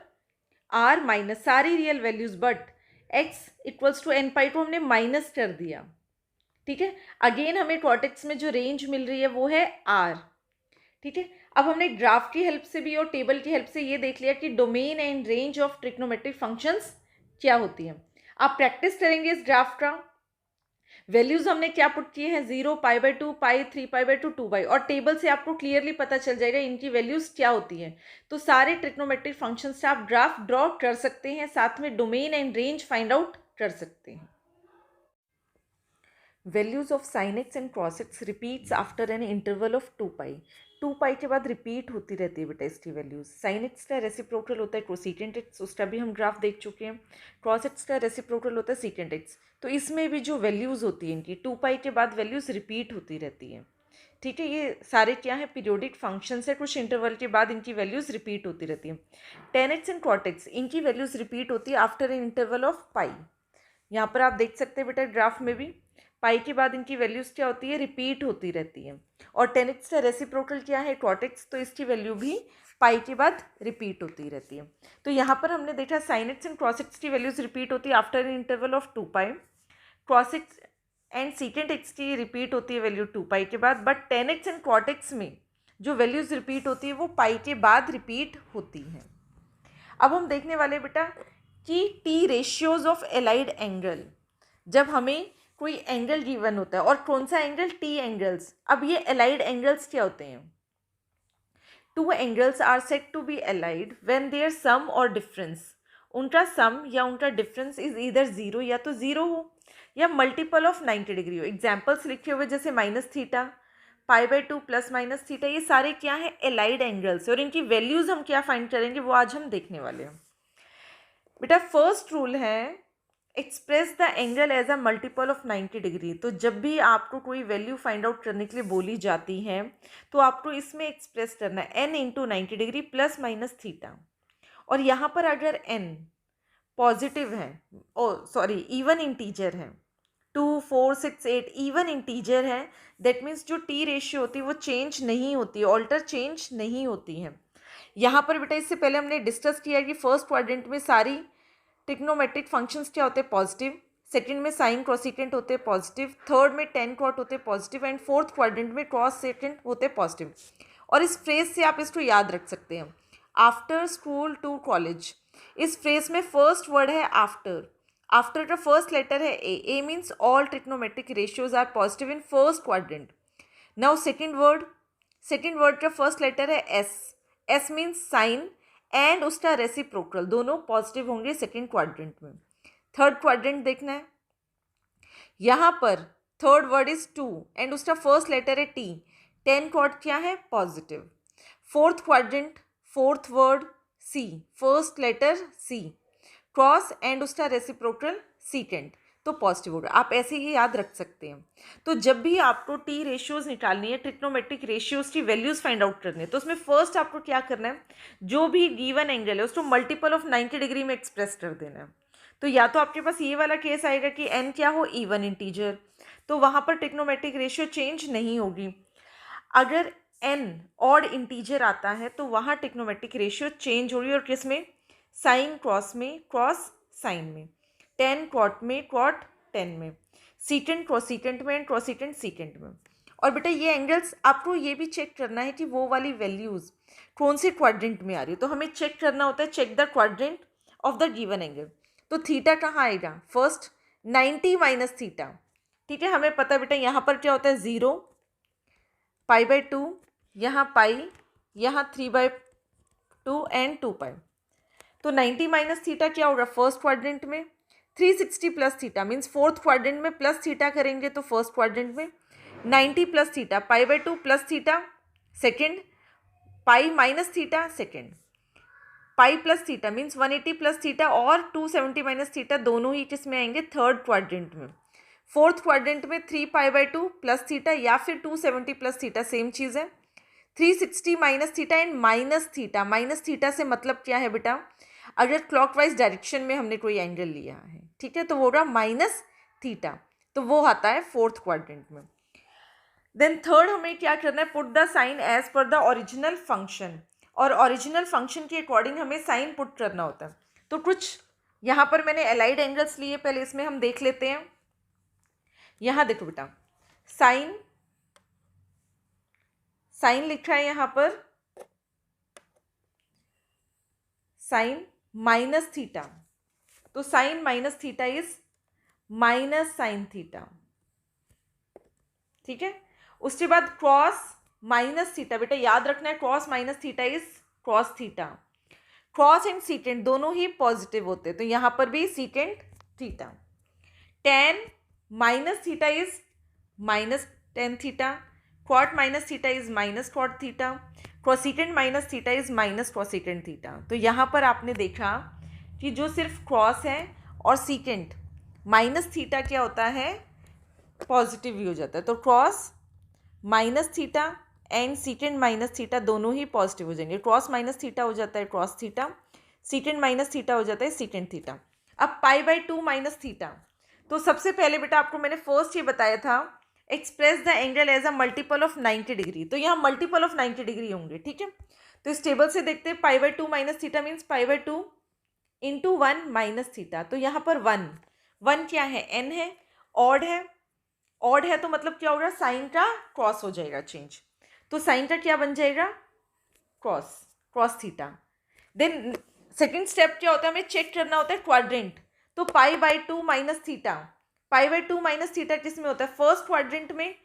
r माइनस सारी real values but x equals to n pi को हमने माइनस कर दिया, ठीक है। अगेन हमें क्वाटेक्स में जो रेंज मिल रही है वो है r, ठीक है। अब हमने ग्राफ की हेल्प से भी और टेबल की हेल्प से ये देख लिया कि domain and range of trigonometric functions क्या होती हैं। आप प्रैक्टिस करेंगे इस ग्राफ का। वैल्यूज हमने क्या पुट किए हैं, 0, π/2, पाई, 3 π/2, 2 और टेबल से आपको क्लियरली पता चल जाएगा इनकी वैल्यूज क्या होती हैं। तो सारे ट्रिग्नोमेट्रिक फंक्शंस से आप ग्राफ ड्रॉ कर सकते हैं, साथ में domain and range find out कर सकते हैं। Values of sine x and cos x repeats after an interval of 2 पाई के बाद रिपीट होती रहती है बेटा इसकी वैल्यूज। साइन एक्स का रेसिप्रोकल होता है कोसेकेंट एक्स, उसका भी हम ग्राफ देख चुके हैं। कॉस एक्स का रेसिप्रोकल होता है सेकेंट एक्स। तो इसमें भी जो वैल्यूज़ होती है इनकी 2 पाई के बाद वैल्यूज़ रिपीट होती रहती हैं, ठीक है। ये सारे क्या है, पीरियोडिक फंक्शंस है, कुछ इंटरवल के बाद इनकी वैल्यूज़ रिपीट होती रहती हैं। tan x and cot x इनकी वैल्यूज़ रिपीट होती है आफ्टर एन इंटरवल ऑफ पाई। यहाँ पर आप देख सकते हैं बेटा ग्राफ में भी पाई के बाद इनकी वैल्यूज़ क्या होती है, रिपीट होती रहती हैं। और tan x का रेसिप्रोकल क्या है, cot x, तो इसकी वैल्यू भी पाई के बाद रिपीट होती रहती है। तो यहाँ पर हमने देखा sign x and cross x की वैल्यूज़ रिपीट होती है after an interval of 2 pi. Cross x and secant x की रिपीट होती है वैल्यू 2 पाई के बाद, but tan x and cot x में जो वैल्यूज़ रिपीट होती है वो पाई के बाद रिपीट होती हैं। अब हम देखने वाले बेटा कि T ratios of allied angle, जब हमें कोई एंगल गिवन होता है, और कौन सा एंगल, टी एंगल्स। अब ये एलाइड एंगल्स क्या होते हैं, two angles are said to be allied when their sum और डिफरेंस, उनका सम या उनका डिफरेंस इज इधर ज़ीरो, या तो ज़ीरो हो या मल्टीपल ऑफ 90 डिग्री हो। एग्जाम्पल्स लिखे हुए जैसे -θ, π/2 ±θ, ये सारे क्या है, एलाइड एंगल्स, और इनकी वैल्यूज़ हम क्या फाइंड करेंगे वो आज हम देखने वाले हैं। बेटा फर्स्ट रूल है express the angle as a multiple of 90 degree. तो जब भी आपको कोई वैल्यू फाइंड आउट करने के लिए बोली जाती है तो आपको इसमें एक्सप्रेस करना है n × 90 डिग्री ±θ। और यहाँ पर अगर n पॉजिटिव है, इवन इंटीजर है, 2, 4, 6, 8 इवन इंटीजर है, दैट मीन्स जो टी रेशियो होती है वो चेंज नहीं होती है, ऑल्टर चेंज नहीं होती है। यहाँ पर बेटा इससे पहले हमने डिस्कस किया कि फर्स्ट क्वाड्रेंट में सारी ट्रिग्नोमेट्रिक फंक्शंस क्या होते हैं, पॉजिटिव। सेकंड में साइन क्रॉसिकेंट होते हैं पॉजिटिव, थर्ड में tan cot होते हैं पॉजिटिव, एंड फोर्थ क्वाड्रेंट में क्रॉस सेकेंट होते हैं पॉजिटिव। और इस फ्रेज से आप इसको याद रख सकते हैं, आफ्टर स्कूल टू कॉलेज। इस फ्रेज में फर्स्ट वर्ड है आफ्टर, आफ्टर का फर्स्ट लेटर है A means all trigonometric ratios are positive in first quadrant. Now second word का फर्स्ट लेटर है एस मीन्स साइन एंड उसका रेसिप्रोकल, दोनों positive होंगे सेकेंड क्वाड्रेंट में। थर्ड क्वाड्रेंट देखना है, यहाँ पर थर्ड वर्ड इज 2 एंड उसका फर्स्ट लेटर है टी, tan cot क्या है, positive. Fourth quadrant, fourth word C, first letter C, cos and उसका रेसिप्रोकल सीकेंट, तो पॉजिटिव होगा। आप ऐसे ही याद रख सकते हैं। तो जब भी आपको टी रेशियोज निकालनी है, ट्रिग्नोमेट्रिक रेशियोज की वैल्यूज फाइंड आउट करनी है, तो उसमें फर्स्ट आपको क्या करना है, जो भी गिवन एंगल है उसको मल्टीपल ऑफ 90 डिग्री में एक्सप्रेस कर देना है। तो या तो आपके पास ये वाला केस आएगा कि n क्या हो, इवन इंटीजर, तो वहाँ पर ट्रिग्नोमेट्रिक रेशियो चेंज नहीं होगी। अगर n ऑड इंटीजर आता है तो वहाँ ट्रिग्नोमेट्रिक रेशियो चेंज हो रही है, और किस में, साइन क्रॉस में, क्रॉस साइन में, tan cot में, cot tan में, सीकेंट क्रॉसिकेंट में, एंड क्रॉसिकेंट सीकेंट में। और बेटा ये एंगल्स आपको ये भी चेक करना है कि वो वाली वैल्यूज़ कौन से क्वाड्रेंट में आ रही है। तो हमें चेक करना होता है, check the quadrant of the given angle. तो थीटा कहाँ आएगा, फर्स्ट 90 - थीटा, ठीक है। हमें पता है बेटा यहाँ पर क्या होता है, 0, π/2, यहाँ पाई, यहाँ 3/2 एंड 2 पाई। तो 90 माइनस थीटा क्या होगा फर्स्ट क्वाड्रेंट में, 360 plus theta means fourth quadrant में प्लस थीटा करेंगे तो फर्स्ट क्वाड्रेंट में, 90 plus theta π/2 plus theta second, pi minus theta second, pi plus theta means 180 plus theta और 270 माइनस थीटा दोनों ही किस में आएंगे थर्ड क्वाड्रेंट में। फोर्थ क्वाड्रेंट में 3π/2 प्लस थीटा या फिर 270 प्लस थीटा सेम चीज़ है, 360 minus theta and minus theta से मतलब क्या है बेटा, अगर क्लॉकवाइज डायरेक्शन में हमने कोई एंगल लिया है, ठीक है, तो वो रहा माइनस थीटा, तो वो आता है फोर्थ क्वाड्रेंट में। देन थर्ड हमें क्या करना है, put the sign as per the original function, और ओरिजिनल फंक्शन के अकॉर्डिंग हमें साइन पुट करना होता है। तो कुछ यहाँ पर मैंने एलाइड एंगल्स लिए, पहले इसमें हम देख लेते हैं। यहाँ देखो बेटा, साइन लिखा है यहाँ पर साइन माइनस थीटा, तो sine minus theta is minus sine theta, ठीक है। उसके बाद क्रॉस माइनस थीटा, बेटा याद रखना है cos minus theta is cos theta, cos and secant दोनों ही पॉजिटिव होते हैं, तो यहाँ पर भी secant theta. Tan minus theta is minus tan theta, cot minus theta is minus cot theta, cosecant minus theta is minus cosecant theta. तो यहाँ पर आपने देखा कि जो सिर्फ क्रॉस है और सीकेंट माइनस थीटा क्या होता है पॉजिटिव भी हो जाता है, तो cross minus theta and secant minus theta दोनों ही पॉजिटिव हो जाएंगे। क्रॉस माइनस थीटा हो जाता है cross theta, secant minus theta हो जाता है सीकेंट थीटा। अब π/2 माइनस थीटा, तो सबसे पहले बेटा आपको मैंने फर्स्ट ये बताया था express the angle as a multiple of 90 degree, तो यहाँ मल्टीपल ऑफ 90 डिग्री होंगे, ठीक है। तो इस टेबल से देखते हैं π/2 minus theta means π/2 into 1 minus theta, तो यहाँ पर 1 क्या है n है, ऑड है तो मतलब क्या होगा साइन का क्रॉस हो जाएगा चेंज, तो साइन का क्या बन जाएगा cos theta. Then second step क्या होता है, हमें चेक करना होता है क्वाड्रेंट, तो π/2 माइनस थीटा, π/2 माइनस थीटा किस में होता है फर्स्ट क्वाड्रेंट में,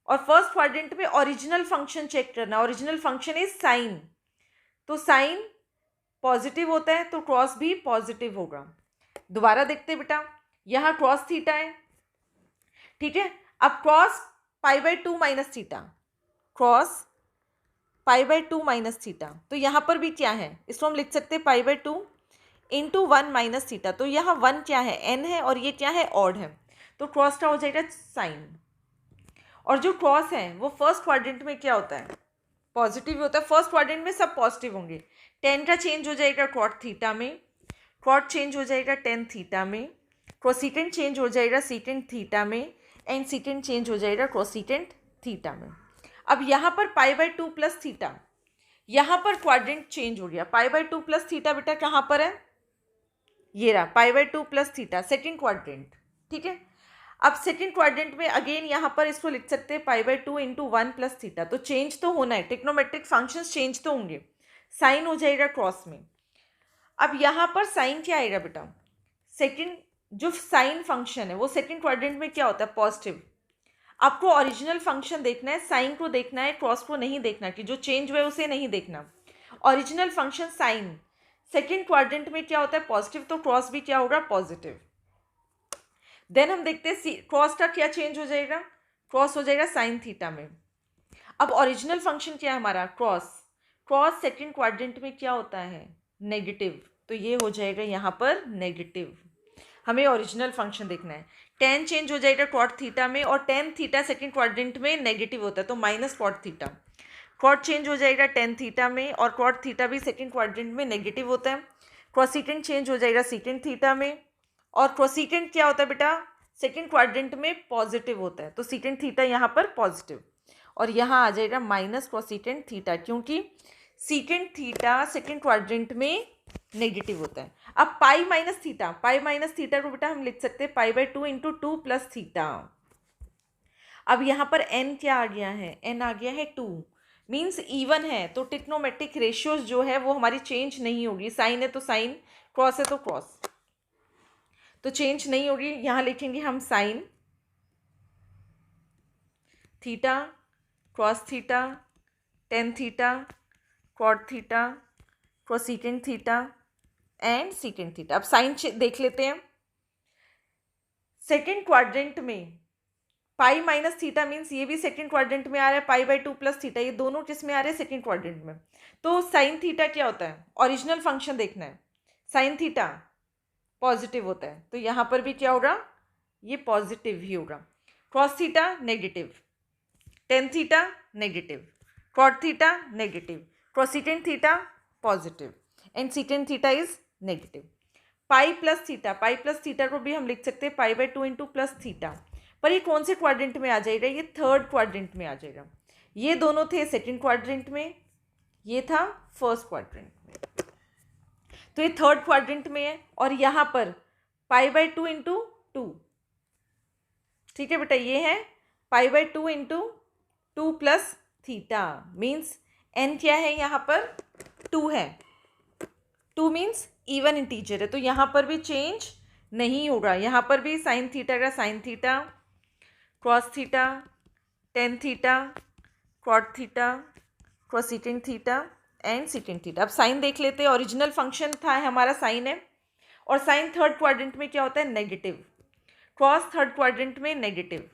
और फर्स्ट क्वाड्रेंट में ओरिजिनल फंक्शन चेक करना, ओरिजिनल फंक्शन इज साइन, तो साइन पॉजिटिव होता है तो क्रॉस भी पॉजिटिव होगा। दोबारा देखते बेटा, यहाँ क्रॉस थीटा है, ठीक है। अब cos π/2 minus theta, cos π/2 minus theta, तो यहाँ पर भी क्या है, इसको हम लिख सकते हैं π/2 इंटू 1 माइनस थीटा, तो यहाँ 1 क्या है n है और ये क्या है ऑड है, तो क्रॉस का हो जाएगा साइन। और जो क्रॉस है वो फर्स्ट क्वाड्रेंट में क्या होता है पॉजिटिव होता है, फर्स्ट क्वाड्रेंट में सब पॉजिटिव होंगे, 10 का चेंज हो जाएगा क्वाड थीटा में, क्वाड चेंज हो जाएगा 10 थीटा में, क्रोसीकेंट चेंज हो जाएगा सीकेंट थीटा में, एंड सीकेंट चेंज हो जाएगा क्रोसीकेंट थीटा में। अब यहाँ पर π/2 प्लस थीटा, यहाँ पर क्वाड्रेंट चेंज हो गया, π/2 प्लस थीटा बेटा कहाँ पर है, ये रहा π/2 प्लस थीटा सेकेंड क्वाड्रेंट, ठीक है। अब सेकेंड क्वाड्रेंट में अगेन यहाँ पर इसको लिख सकते हैं π/2 इंटू 1 प्लस थीटा, तो चेंज तो होना है, टेक्नोमेट्रिक फंक्शंस चेंज तो होंगे, साइन हो जाएगा क्रॉस में। अब यहाँ पर साइन क्या आएगा बेटा, सेकेंड जो साइन फंक्शन है वो सेकेंड क्वाड्रेंट में क्या होता है पॉजिटिव, आपको ओरिजिनल फंक्शन देखना है, साइन को देखना है, क्रॉस को नहीं देखना, कि जो चेंज हुआ है उसे नहीं देखना। Original function sine second quadrant में क्या होता है पॉजिटिव, तो क्रॉस भी क्या होगा पॉजिटिव। देन हम देखते हैं क्रॉस का क्या चेंज हो जाएगा, क्रॉस हो जाएगा साइन थीटा में। अब ओरिजिनल फंक्शन क्या है हमारा क्रॉस सेकेंड क्वाड्रेंट में क्या होता है नेगेटिव, तो ये हो जाएगा यहाँ पर नेगेटिव। हमें ओरिजिनल फंक्शन देखना है, टेन चेंज हो जाएगा क्वाड थीटा में, और टेन थीटा सेकेंड क्वाड्रेंट में नेगेटिव होता है तो minus quad theta, quad change हो जाएगा टेन थीटा में, और क्वाड थीटा भी सेकेंड क्वाड्रेंट में नेगेटिव होता है, क्रोसीकेंट चेंज हो जाएगा सीकेंट थीटा में, और क्रोसीकेंट क्या होता है बेटा सेकेंड क्वाड्रेंट में पॉजिटिव होता है, तो सीकेंट थीटा यहाँ पर पॉजिटिव, और यहाँ आ जाएगा माइनस क्रोसीकेंट थीटा, क्योंकि सीकेंट थीटा सेकेंड क्वाड्रेंट में नेगेटिव होता है। अब पाई माइनस थीटा को बेटा हम लिख सकते हैं π/2 इंटू 2 प्लस थीटा। अब यहाँ पर n क्या आ गया है, n आ गया है 2, मीन्स इवन है, तो टिक्नोमेट्रिक रेशियोज जो है वो हमारी चेंज नहीं होगी, साइन है तो साइन, क्रॉस है तो क्रॉस, तो चेंज नहीं होगी। यहाँ लिखेंगे हम sine theta cos theta tan theta cot theta cosecant theta and secant theta. अब साइन देख लेते हैं। सेकेंड क्वाड्रेंट में पाई माइनस थीटा मीन्स ये भी सेकेंड क्वाड्रेंट में आ रहा है, पाई बाई 2 प्लस थीटा, ये दोनों किस में आ रहे हैं? सेकेंड क्वाड्रेंट में। तो साइन थीटा क्या होता है? ओरिजिनल फंक्शन देखना है। साइन थीटा पॉजिटिव होता है, तो यहाँ पर भी क्या होगा? ये पॉजिटिव ही होगा। Cos theta negative, tan theta negative, cot theta negative, cosecant theta positive and secant theta is negative. Pi plus theta, pi plus theta को भी हम लिख सकते हैं pi by 2 into plus theta, पर ये कौन से क्वाड्रेंट में आ जाएगा? ये थर्ड क्वाड्रेंट में आ जाएगा। ये दोनों थे सेकंड क्वाड्रेंट में, ये था फर्स्ट क्वाड्रेंट में, तो ये थर्ड क्वाड्रेंट में है। और यहाँ पर पाई बाई 2 इंटू 2, ठीक है बेटा, ये है pi by 2 into 2 plus theta, means n क्या है? यहाँ पर 2 है, 2 मीन्स इवन इंटीजर है, तो यहाँ पर भी चेंज नहीं होगा। यहाँ पर भी साइन थीटा का sine theta, cos theta, tan theta, cot theta, cosecant theta and secant theta. अब साइन देख लेते हैं। ओरिजिनल फंक्शन था हमारा साइन है, और साइन थर्ड क्वाड्रेंट में क्या होता है? नेगेटिव। कॉस थर्ड क्वाड्रेंट में नेगेटिव,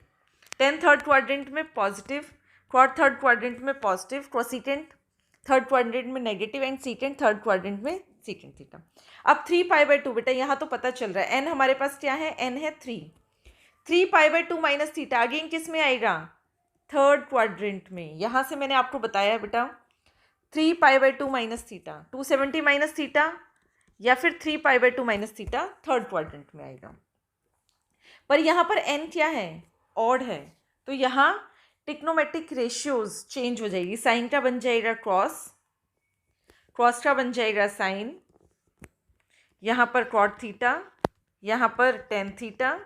टेन थर्ड क्वाड्रेंट में पॉजिटिव, कॉट थर्ड क्वाड्रेंट में पॉजिटिव, कोसेकेंट थर्ड क्वाड्रेंट में negative and secant third quadrant में सीकेंट थीटा। अब 3 पाई बाई 2 बेटा, यहाँ तो पता चल रहा है एन हमारे पास क्या है? एन है 3 पाई बाई 2 माइनस थीटा अगेन किस में आएगा? थर्ड क्वाड्रेंट में। यहाँ से मैंने आपको बताया है बेटा 3 पाई by 2 minus theta, 270 minus theta या फिर 3 पाई by 2 minus theta third quadrant में आएगा। पर यहाँ पर एन क्या है? ऑड है, तो यहाँ टिक्नोमेट्रिक रेशियोज चेंज हो जाएगी। साइन का बन जाएगा कॉस, कॉस का बन जाएगा साइन, यहाँ पर कॉट थीटा, यहाँ पर टेन थीटा,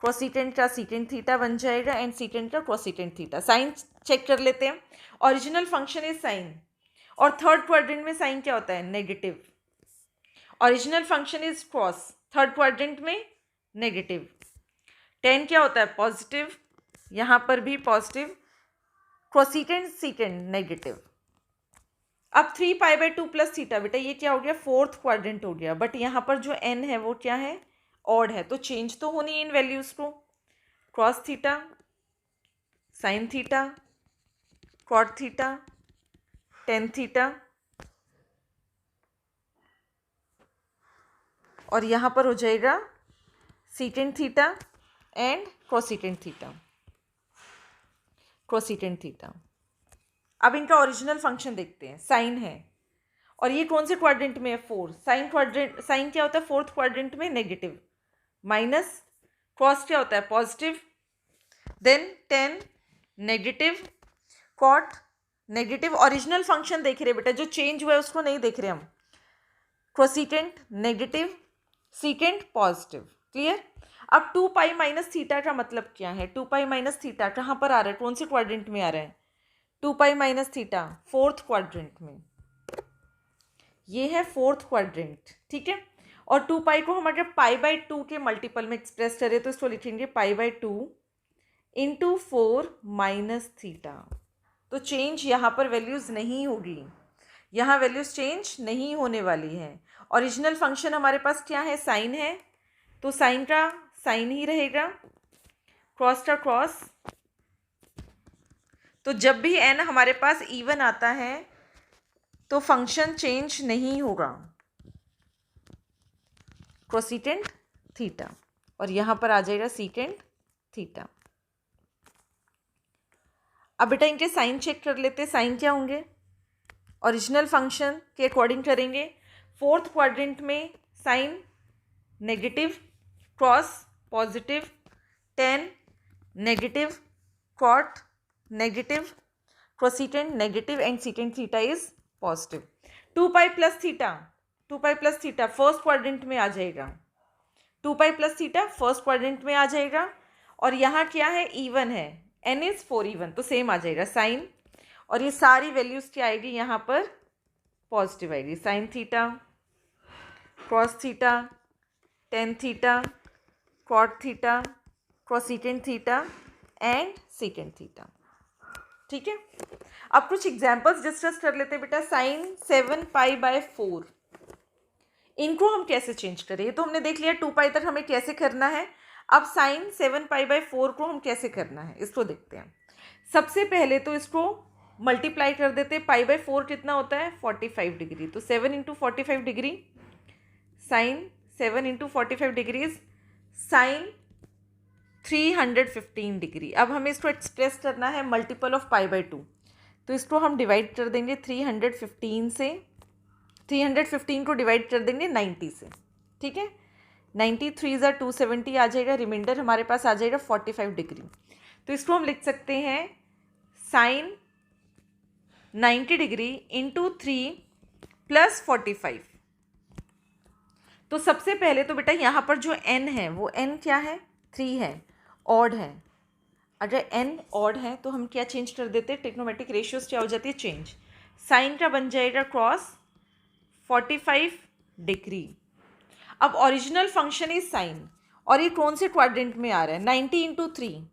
कोसेकेंट का सीकेंट थीटा बन जाएगा एंड सीकेंट का कोसेकेंट थीटा। साइन चेक कर लेते हैं। ओरिजिनल फंक्शन इज साइन, और थर्ड क्वाड्रेंट में साइन क्या होता है? Negative. Original function is cos, third quadrant में नेगेटिव। टेन क्या होता है? पॉजिटिव, यहाँ पर भी पॉजिटिव, कोसेकेंट सीकेंट नेगेटिव। अब 3 पाई बाई 2 प्लस थीटा बेटा, ये क्या हो गया? फोर्थ क्वाड्रेंट हो गया, बट यहाँ पर जो एन है वो क्या है? ऑड है, तो चेंज तो होनी है इन वैल्यूज को। Cos theta, sine theta, cot theta, tan theta, और यहाँ पर हो जाएगा secant theta and cosecant theta, cosecant theta. अब इनका ओरिजिनल फंक्शन देखते हैं। साइन है, और ये कौन से क्वाड्रेंट में है? 4। साइन क्वाड्रेंट, साइन क्या होता है? फोर्थ क्वाड्रेंट में नेगेटिव, माइनस कॉस क्या होता है? Positive, then tan negative, cot negative. Original function देख रहे बेटा, जो चेंज हुआ है उसको नहीं देख रहे हम। Cosecant negative, secant positive. Clear? अब 2 पाई माइनस थीटा का मतलब क्या है? 2 पाई माइनस थीटा कहाँ पर आ रहा है? कौन से क्वाड्रेंट में आ रहा है? 2 पाई माइनस थीटा फोर्थ क्वाड्रेंट में, ये है फोर्थ क्वाड्रेंट, ठीक है। और 2 पाई को हम अगर पाई बाई 2 के मल्टीपल में एक्सप्रेस करें तो इसको लिखेंगे पाई बाई 2 इंटू 4 माइनस थीटा। तो चेंज यहाँ पर वैल्यूज़ नहीं होगी, यहाँ वैल्यूज़ चेंज नहीं होने वाली है। ओरिजिनल फंक्शन हमारे पास क्या है? साइन है, तो साइन का साइन ही रहेगा, क्रॉस का क्रॉस। तो जब भी एन हमारे पास इवन आता है तो फंक्शन चेंज नहीं होगा, कोसेकेंट थीटा, और यहाँ पर आ जाएगा सीकेंट थीटा। अब बेटा इनके साइन चेक कर लेते हैं। साइन क्या होंगे? ओरिजिनल फंक्शन के अकॉर्डिंग करेंगे। फोर्थ क्वाड्रेंट में sine negative, cos positive, tan negative, cot negative, cosecant negative and secant theta is positive. 2 pi plus theta, 2 pi plus theta first quadrant में आ जाएगा, 2 pi plus theta first quadrant में आ जाएगा। और यहाँ क्या है? इवन है, एन इज 4 इवन, तो सेम आ जाएगा साइन। और ये सारी वैल्यूज़ क्या आएगी? यहाँ पर पॉजिटिव आएगी। Sine theta, cos theta, tan theta, cot theta, cosecant theta and secant theta. ठीक है, अब कुछ एग्जाम्पल्स डिस्कस कर लेते हैं बेटा। साइन 7 पाई बाय 4, इनको हम कैसे चेंज करें, ये तो हमने देख लिया 2 पाई तक हमें कैसे करना है। अब साइन 7 पाई बाई 4 को हम कैसे करना है इसको देखते हैं। सबसे पहले तो इसको मल्टीप्लाई कर देते हैं। पाई बाई 4 कितना होता है 45 डिग्री, तो 7 into 45 degree, sine 7 into 45 degrees sine 315 degree. अब हमें इसको एक्सप्रेस करना है मल्टीपल ऑफ पाई बाई 2, तो इसको हम डिवाइड कर देंगे 315 से, 315 को डिवाइड कर देंगे 90 से, ठीक है। 93 ज़ा 270 आ जाएगा, रिमाइंडर हमारे पास आ जाएगा 45 डिग्री। तो इसको हम लिख सकते हैं साइन 90 डिग्री इंटू 3 प्लस 45। तो सबसे पहले तो बेटा यहाँ पर जो n है वो n क्या है 3 है, ऑड है। अगर n ऑड है तो हम क्या चेंज कर देते हैं, ट्रिग्नोमेट्रिक रेशियोज क्या हो जाती है चेंज। साइन का बन जाएगा क्रॉस 45 डिग्री। अब ओरिजिनल फंक्शन इज साइन, और ये कौन से क्वाड्रेंट में आ रहा है 90 इंटू 3,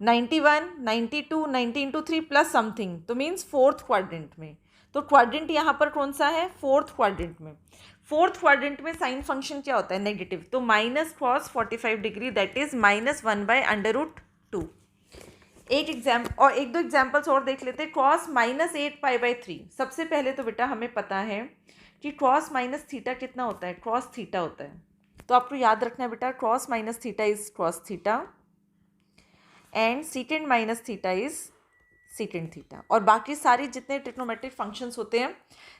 91, 92, 90 इंटू 3 प्लस समथिंग, तो मीन्स फोर्थ क्वाड्रेंट में। तो क्वाड्रेंट यहाँ पर कौन सा है फोर्थ क्वाड्रेंट में। फोर्थ क्वाड्रेंट में साइन फंक्शन क्या होता है नेगेटिव, तो minus cross 45 degree that is -1/√2। एक दो एग्जाम्पल्स और देख लेते हैं। Cross -8 pi by 3। सबसे पहले तो बेटा हमें पता है कि क्रॉस माइनस थीटा कितना होता है, क्रॉस थीटा होता है। तो आपको याद रखना है बेटा cross minus theta is cos theta and सीकेंड minus theta is secant theta. और बाकी सारी जितने ट्रिग्नोमेट्रिक फंक्शंस होते हैं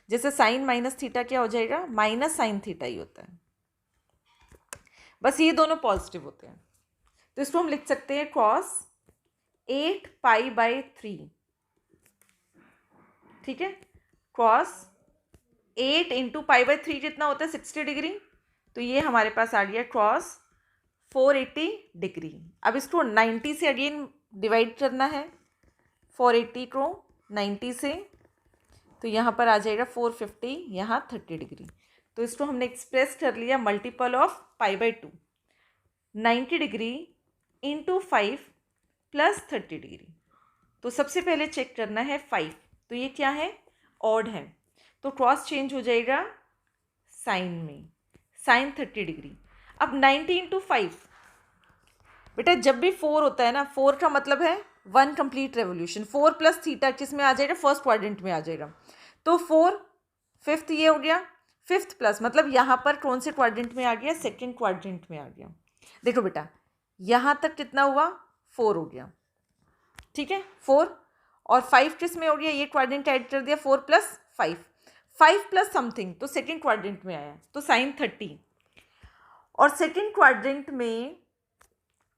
जैसे साइन माइनस थीटा क्या हो जाएगा माइनस साइन थीटा ही होता है, बस ये दोनों पॉजिटिव होते हैं। तो इसको हम लिख सकते हैं क्रॉस 8 पाई बाई 3, ठीक है। क्रॉस 8 इंटू पाई बाई 3 कितना होता है 60 डिग्री, तो ये हमारे पास आ गया क्रॉस 480 डिग्री। अब इसको 90 से अगेन डिवाइड करना है, 480 को 90 से, तो यहाँ पर आ जाएगा 450, यहाँ 30 डिग्री। तो इसको हमने एक्सप्रेस कर लिया multiple of pi by 2, 90 degree into 5 plus 30 degree. तो सबसे पहले चेक करना है 5, तो ये क्या है ऑड है, तो क्रॉस चेंज हो जाएगा साइन में, साइन 30 डिग्री। अब 90 इंटू 5, बेटा जब भी 4 होता है ना 4 का मतलब है 1 कंप्लीट रेवोल्यूशन। 4 प्लस थीटा किस में आ जाएगा फर्स्ट क्वाड्रेंट में आ जाएगा, तो 4 फिफ्थ ये हो गया, फिफ्थ प्लस मतलब यहाँ पर कौन से क्वाड्रेंट में आ गया सेकेंड क्वाड्रेंट में आ गया। देखो बेटा यहाँ तक कितना हुआ 4 हो गया, ठीक है 4, और 5 किस में हो गया ये क्वाड्रेंट ऐड कर दिया 4 प्लस 5, 5 प्लस समथिंग तो सेकेंड क्वाड्रेंट में आया, तो साइन 30। और सेकेंड क्वाड्रेंट में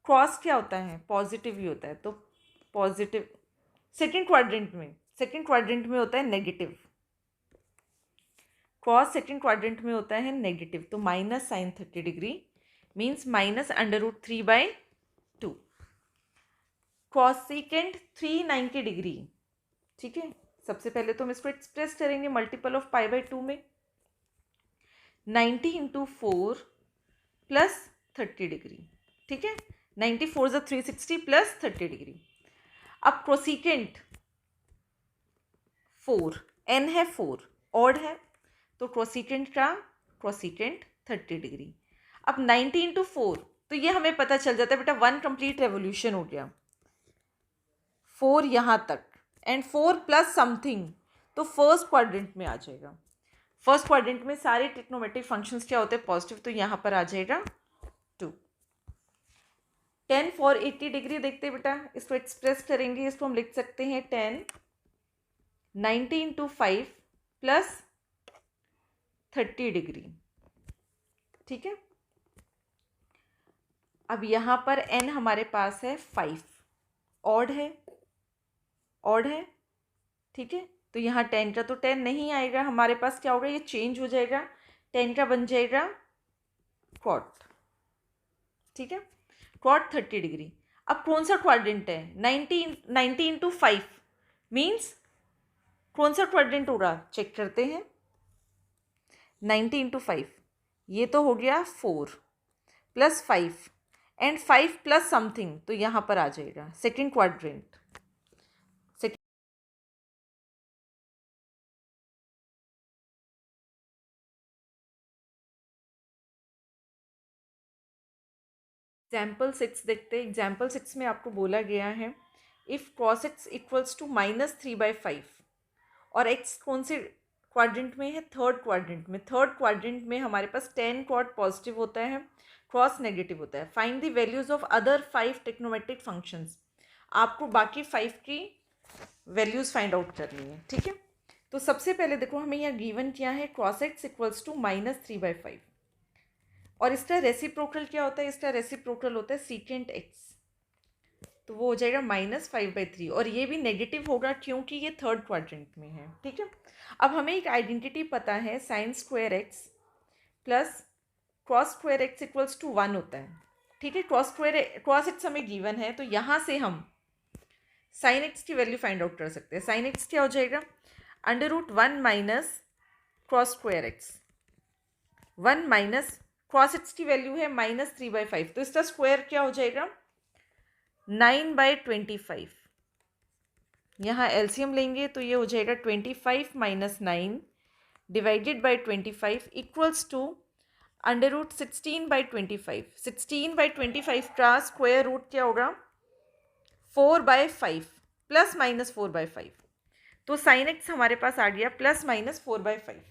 क्रॉस क्या होता है पॉजिटिव ही होता है, तो पॉजिटिव सेकेंड क्वाड्रेंट में होता है नेगेटिव, क्रॉस सेकेंड क्वाड्रेंट में होता है नेगेटिव, तो minus sine 30 degree means -√3/2। Cos second 390 degree, ठीक है। सबसे पहले तो हम इसको एक्सप्रेस करेंगे मल्टीपल ऑफ पाई बाई 2 में, 90 इंटू 4 प्लस 30 डिग्री, ठीक है। 94 ज़ा 360 प्लस 30 डिग्री। अब क्रोसीकेंट 4, n है 4, ऑड है, तो क्रोसीकेंट 30 डिग्री। अब 90 इंटू 4, तो ये हमें पता चल जाता है बेटा 1 कंप्लीट रेवोल्यूशन हो गया, 4 यहाँ तक एंड 4 प्लस समथिंग, तो फर्स्ट क्वाड्रेंट में आ जाएगा। फर्स्ट क्वाड्रेंट में सारे ट्रिग्नोमेट्रिक फंक्शंस क्या होते हैं पॉजिटिव, तो यहाँ पर आ जाएगा 2। 10 फॉर 80 डिग्री देखते हैं बेटा, इसको एक्सप्रेस करेंगे, इसको हम लिख सकते हैं 10 90 इंटू 5 प्लस 30 डिग्री, ठीक है। अब यहाँ पर n हमारे पास है 5, ऑड है, ठीक है। तो यहाँ 10 का तो 10 नहीं आएगा, हमारे पास क्या होगा ये चेंज हो जाएगा, 10 का बन जाएगा क्वाड, ठीक है, क्वाड 30 डिग्री। अब कौन सा क्वाड्रेंट है 90 इंटू 5 मीन्स कौन सा क्वाड्रेंट होगा चेक करते हैं। 90 इंटू 5 ये तो हो गया 4 प्लस 5 एंड 5 प्लस समथिंग, तो यहाँ पर आ जाएगा सेकेंड क्वाड्रेंट। एग्जाम्पल 6 देखते हैं। एग्जाम्पल 6 में आपको बोला गया है if cos x equals to -3/5 और x कौन से क्वाड्रेंट में है, थर्ड क्वाड्रेंट में। थर्ड क्वाड्रेंट में हमारे पास tan क्वाड पॉजिटिव होता है, क्रॉस नेगेटिव होता है। Find the values of other 5 trigonometric functions. आपको बाकी 5 की वैल्यूज फाइंड आउट करनी है, ठीक है। तो सबसे पहले देखो हमें यहाँ गिवन क्या है, cos x इक्वल्स टू -3/5 और इसका रेसिप्रोकल क्या होता है, इसका रेसिप्रोकल होता है सीकेंट x, तो वो हो जाएगा -5/3 और ये भी नेगेटिव होगा क्योंकि ये थर्ड क्वाड्रेंट में है, ठीक है। अब हमें एक आइडेंटिटी पता है sin square x plus cos square x equals to 1 होता है, ठीक है। क्रॉस एक्स हमें गिवन है, तो यहाँ से हम साइन एक्स की वैल्यू फाइंड आउट कर सकते हैं। साइन एक्स क्या हो जाएगा, √1 minus cross square x, 1 minus cross x की वैल्यू है -3/5, तो इसका स्क्वायर क्या हो जाएगा 9/25। यहाँ एलसीएम लेंगे तो ये हो जाएगा 25 minus 9 divided by 25 equals to √16/25। 16/25 का स्क्वायर रूट क्या होगा 4/5 प्लस माइनस 4/5, तो साइन एक्स हमारे पास आ गया प्लस माइनस 4/5।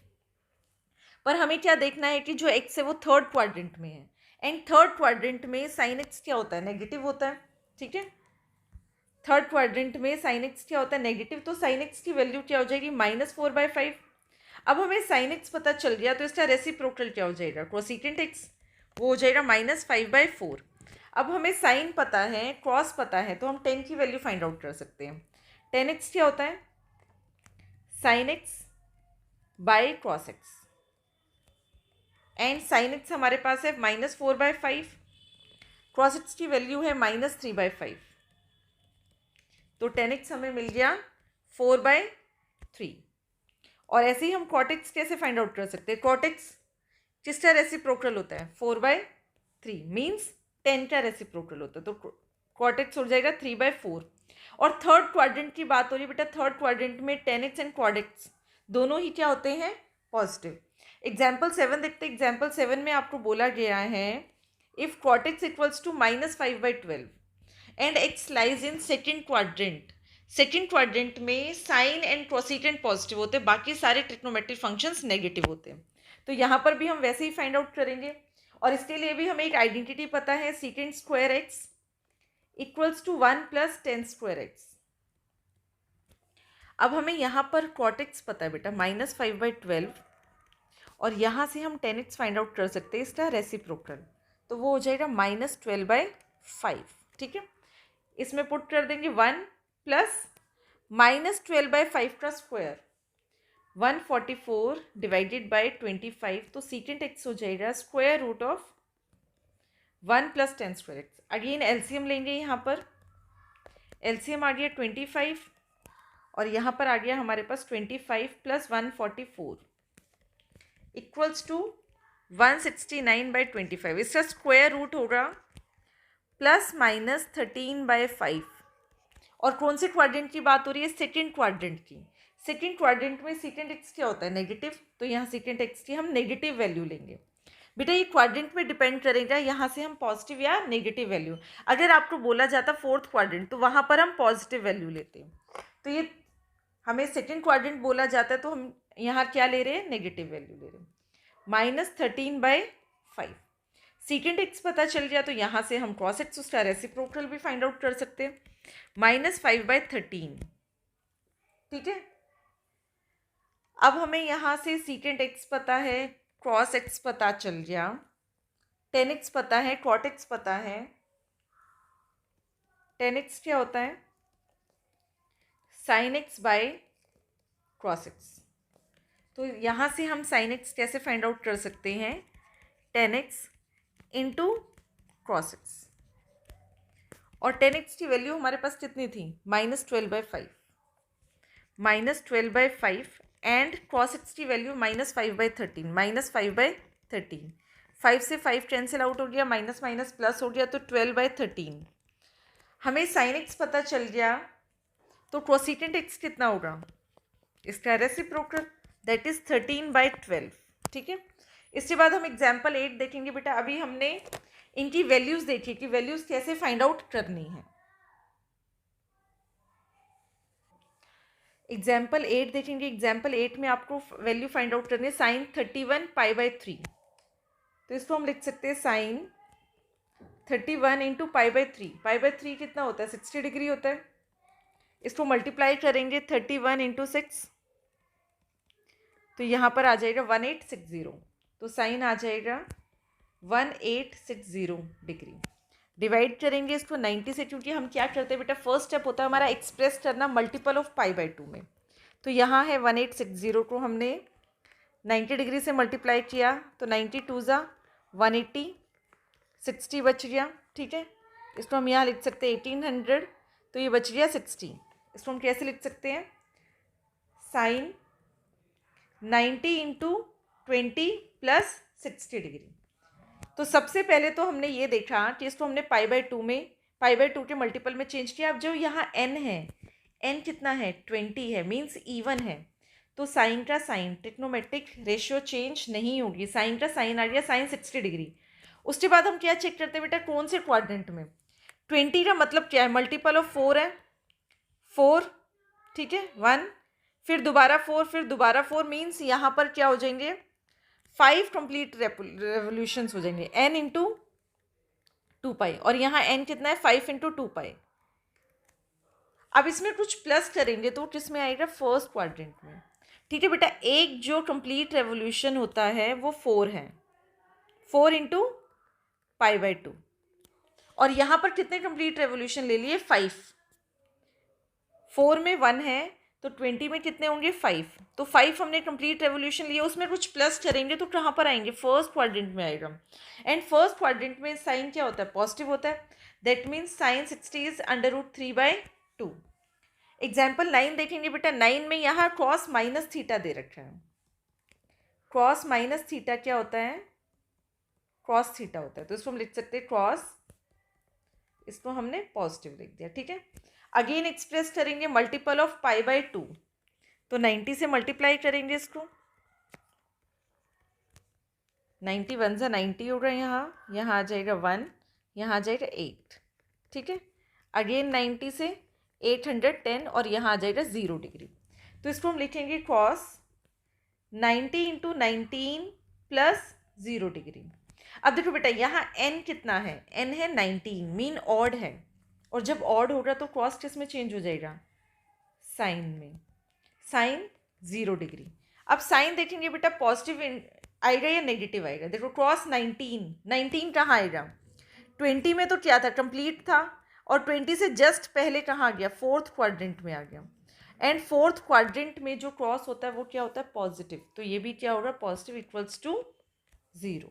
पर हमें क्या देखना है कि जो एक्स है वो थर्ड क्वाड्रेंट में है, एंड थर्ड क्वाड्रेंट में साइन एक्स क्या होता है, नेगेटिव होता है, ठीक है। थर्ड क्वाड्रेंट में साइन एक्स क्या होता है, नेगेटिव, तो साइन एक्स की वैल्यू क्या हो जाएगी -4/5। अब हमें साइन एक्स पता चल गया, तो इसका रेसिप्रोकल क्या हो जाएगा कोसेकेंट एक्स, वो हो जाएगा -5/4। अब हमें साइन पता है, क्रॉस पता है, तो हम tan की वैल्यू फाइंड आउट कर सकते हैं। tan x क्या होता है, sine x by cross x, and sine x हमारे पास है -4/5, क्रॉस एक्स की वैल्यू है -3/5, तो tan x हमें मिल गया 4/3। और ऐसे ही हम cot x कैसे फाइंड आउट कर सकते हैं, cot x किसका रेसिप्रोकल होता है 4/3, मीन्स 10 का रेसिप्रोकल होता है, तो cot x हो जाएगा 3/4। और थर्ड क्वाड्रेंट की बात हो रही है बेटा, थर्ड क्वाड्रेंट में tan x and cot x दोनों ही क्या होते हैं, पॉजिटिव। एग्जाम्पल 7 देखते हैं। एग्जाम्पल 7 में आपको बोला गया है if cot x equals to -5/12 and x lies in second quadrant. Second quadrant में साइन एंड कोसेकेंट पॉजिटिव होते हैं, बाकी सारे ट्रिग्नोमेट्रिक फंक्शंस नेगेटिव होते हैं। तो यहाँ पर भी हम वैसे ही फाइंड आउट करेंगे, और इसके लिए भी हमें एक आइडेंटिटी पता है, secant square x equals to 1 plus tan square x. अब हमें यहाँ पर cot x पता है बेटा -5/12, और यहाँ से हम tan x फाइंड आउट कर सकते हैं इसका रेसिप्रोकल, तो वो हो जाएगा -12/5, ठीक है। इसमें पुट कर देंगे 1 प्लस -12/5 का स्क्वायर 144 डिवाइडेड बाई 25, तो सीकेंट एक्स हो जाएगा square root of 1 plus tan square x. Again LCM लेंगे, यहाँ पर एलसीएम आ गया 25 और यहाँ पर आ गया हमारे पास 25 प्लस 144 इक्वल्स टू 169/25। इसका स्क्वायर रूट होगा ±13/5। और कौन से क्वाड्रेंट की बात हो रही है, सेकेंड क्वाड्रेंट की। सेकेंड क्वाड्रेंट में सेकेंड एक्स क्या होता है, नेगेटिव, तो यहाँ सेकेंड एक्स की हम नेगेटिव वैल्यू लेंगे। बेटा ये क्वाड्रेंट में डिपेंड करेगा, यहाँ से हम पॉजिटिव या नेगेटिव वैल्यू। अगर आपको बोला जाता फोर्थ क्वाड्रेंट तो वहाँ पर हम पॉजिटिव वैल्यू लेते हैं, तो ये हमें सेकेंड क्वाड्रेंट बोला जाता है तो हम यहाँ क्या ले रहे हैं, नेगेटिव वैल्यू ले रहे हैं, -13/5। सीकेंट एक्स पता चल गया, तो यहाँ से हम क्रॉस एक्स उसका रेसिप्रोकल भी फाइंड आउट कर सकते हैं, -5/13, ठीक है। अब हमें यहाँ से सीकेंट एक्स पता है, क्रॉस एक्स पता चल गया, tan एक्स पता है, cot एक्स पता है। tan एक्स क्या होता है, sine x by cross x, तो यहाँ से हम साइन एक्स कैसे फाइंड आउट कर सकते हैं, tan x into cross x, और tan एक्स की वैल्यू हमारे पास कितनी थी, -12/5, -12/5 एंड cos x की वैल्यू -5/13, -5/13, 5 से 5 कैंसिल आउट हो गया, माइनस माइनस प्लस हो गया, तो 12/13। हमें sin x पता चल गया, तो कोसेकेंट x कितना होगा, इसका रेसिप्रोकल, दैट इज 13/12, ठीक है। इसके बाद हम एग्जाम्पल 8 देखेंगे बेटा। अभी हमने इनकी वैल्यूज़ देखिए कि वैल्यूज़ कैसे फाइंड आउट करनी है। एग्जाम्पल 8 देखेंगे। एग्जाम्पल 8 में आपको वैल्यू फाइंड आउट करनी है साइन 31 π/3। तो इसको हम लिख सकते हैं साइन 31 इंटू π/3। π/3 कितना होता है? 60 डिग्री होता है। इसको मल्टीप्लाई करेंगे 31 इंटू 6, तो यहाँ पर आ जाएगा 1860। तो साइन आ जाएगा 1860 डिग्री। डिवाइड करेंगे इसको 90 से, क्योंकि हम क्या करते हैं बेटा, फर्स्ट स्टेप होता है हमारा एक्सप्रेस करना मल्टीपल ऑफ π/2 में। तो यहाँ है 1860 को हमने 90 डिग्री से मल्टीप्लाई किया, तो 92 ज़ा 180, 60 बच गया। ठीक है, इसको हम यहाँ लिख सकते हैं 1800, तो ये बच गया 60। इसको हम कैसे लिख सकते हैं? Sine 90 into 20 plus 60 degree. तो सबसे पहले तो हमने ये देखा कि इसको हमने π/2 में, π/2 के मल्टीपल में चेंज किया। अब जो यहाँ n है, n कितना है? 20 है, मीन्स इवन है। तो साइन का साइन, ट्रिग्नोमेट्रिक रेशियो चेंज नहीं होगी। साइन का साइन आ गया साइन 60 डिग्री। उसके बाद हम क्या चेक करते हैं बेटा, कौन से क्वाड्रेंट में? 20 का मतलब क्या है? मल्टीपल ऑफ 4 है, 4, ठीक है, 1, फिर दोबारा 4, फिर दोबारा 4, मीन्स यहाँ पर क्या हो जाएंगे? 5 कंप्लीट रेवोल्यूशंस हो जाएंगे, n इंटू 2π। और यहाँ n कितना है? 5 इंटू 2π। अब इसमें कुछ प्लस करेंगे तो किस में आएगा? फर्स्ट क्वाड्रेंट में। ठीक है बेटा, एक जो कंप्लीट रेवोल्यूशन होता है वो 4 है, 4 इंटू π/2। और यहाँ पर कितने कंप्लीट रेवोल्यूशन ले लिए? 5। 4 में 1 है, तो 20 में कितने होंगे? 5। तो 5 हमने कंप्लीट रेवोल्यूशन लिया, उसमें कुछ प्लस करेंगे तो कहाँ पर आएंगे? फर्स्ट क्वाड्रेंट में आएगा। एंड फर्स्ट क्वाड्रेंट में साइन क्या होता है? पॉजिटिव होता है। That means sign 60 is √3/2। Example 9 देखेंगे बेटा। 9 में यहाँ क्रॉस माइनस थीटा दे रखा है। क्रॉस माइनस थीटा क्या होता है? क्रॉस थीटा होता है। तो इसको हम लिख सकते हैं क्रॉस, इसको हमने पॉजिटिव लिख दिया। ठीक है, अगेन एक्सप्रेस करेंगे मल्टीपल ऑफ π/2। तो 90 से मल्टीप्लाई करेंगे इसको, 91 ज़ा 90 होगा, यहाँ आ जाएगा 1, यहाँ आ जाएगा 8। ठीक है, अगेन 90 से 810, और यहाँ आ जाएगा 0 डिग्री। तो इसको हम लिखेंगे क्रॉस 90 इंटू 19 प्लस 0 डिग्री। अब देखो बेटा, यहाँ n कितना है? n है 19, मीन ऑड है। और जब ऑड होगा तो क्रॉस किस में चेंज हो जाएगा? साइन में, साइन 0 डिग्री। अब साइन देखेंगे बेटा, पॉजिटिव आएगा या नेगेटिव आएगा? देखो क्रॉस 19 कहाँ आएगा? 20 में तो क्या था? कंप्लीट था। और 20 से जस्ट पहले कहाँ आ गया? फोर्थ क्वाड्रेंट में आ गया। एंड फोर्थ क्वाड्रेंट में जो क्रॉस होता है वो क्या होता है? पॉजिटिव। तो ये भी क्या होगा? Positive equals to 0।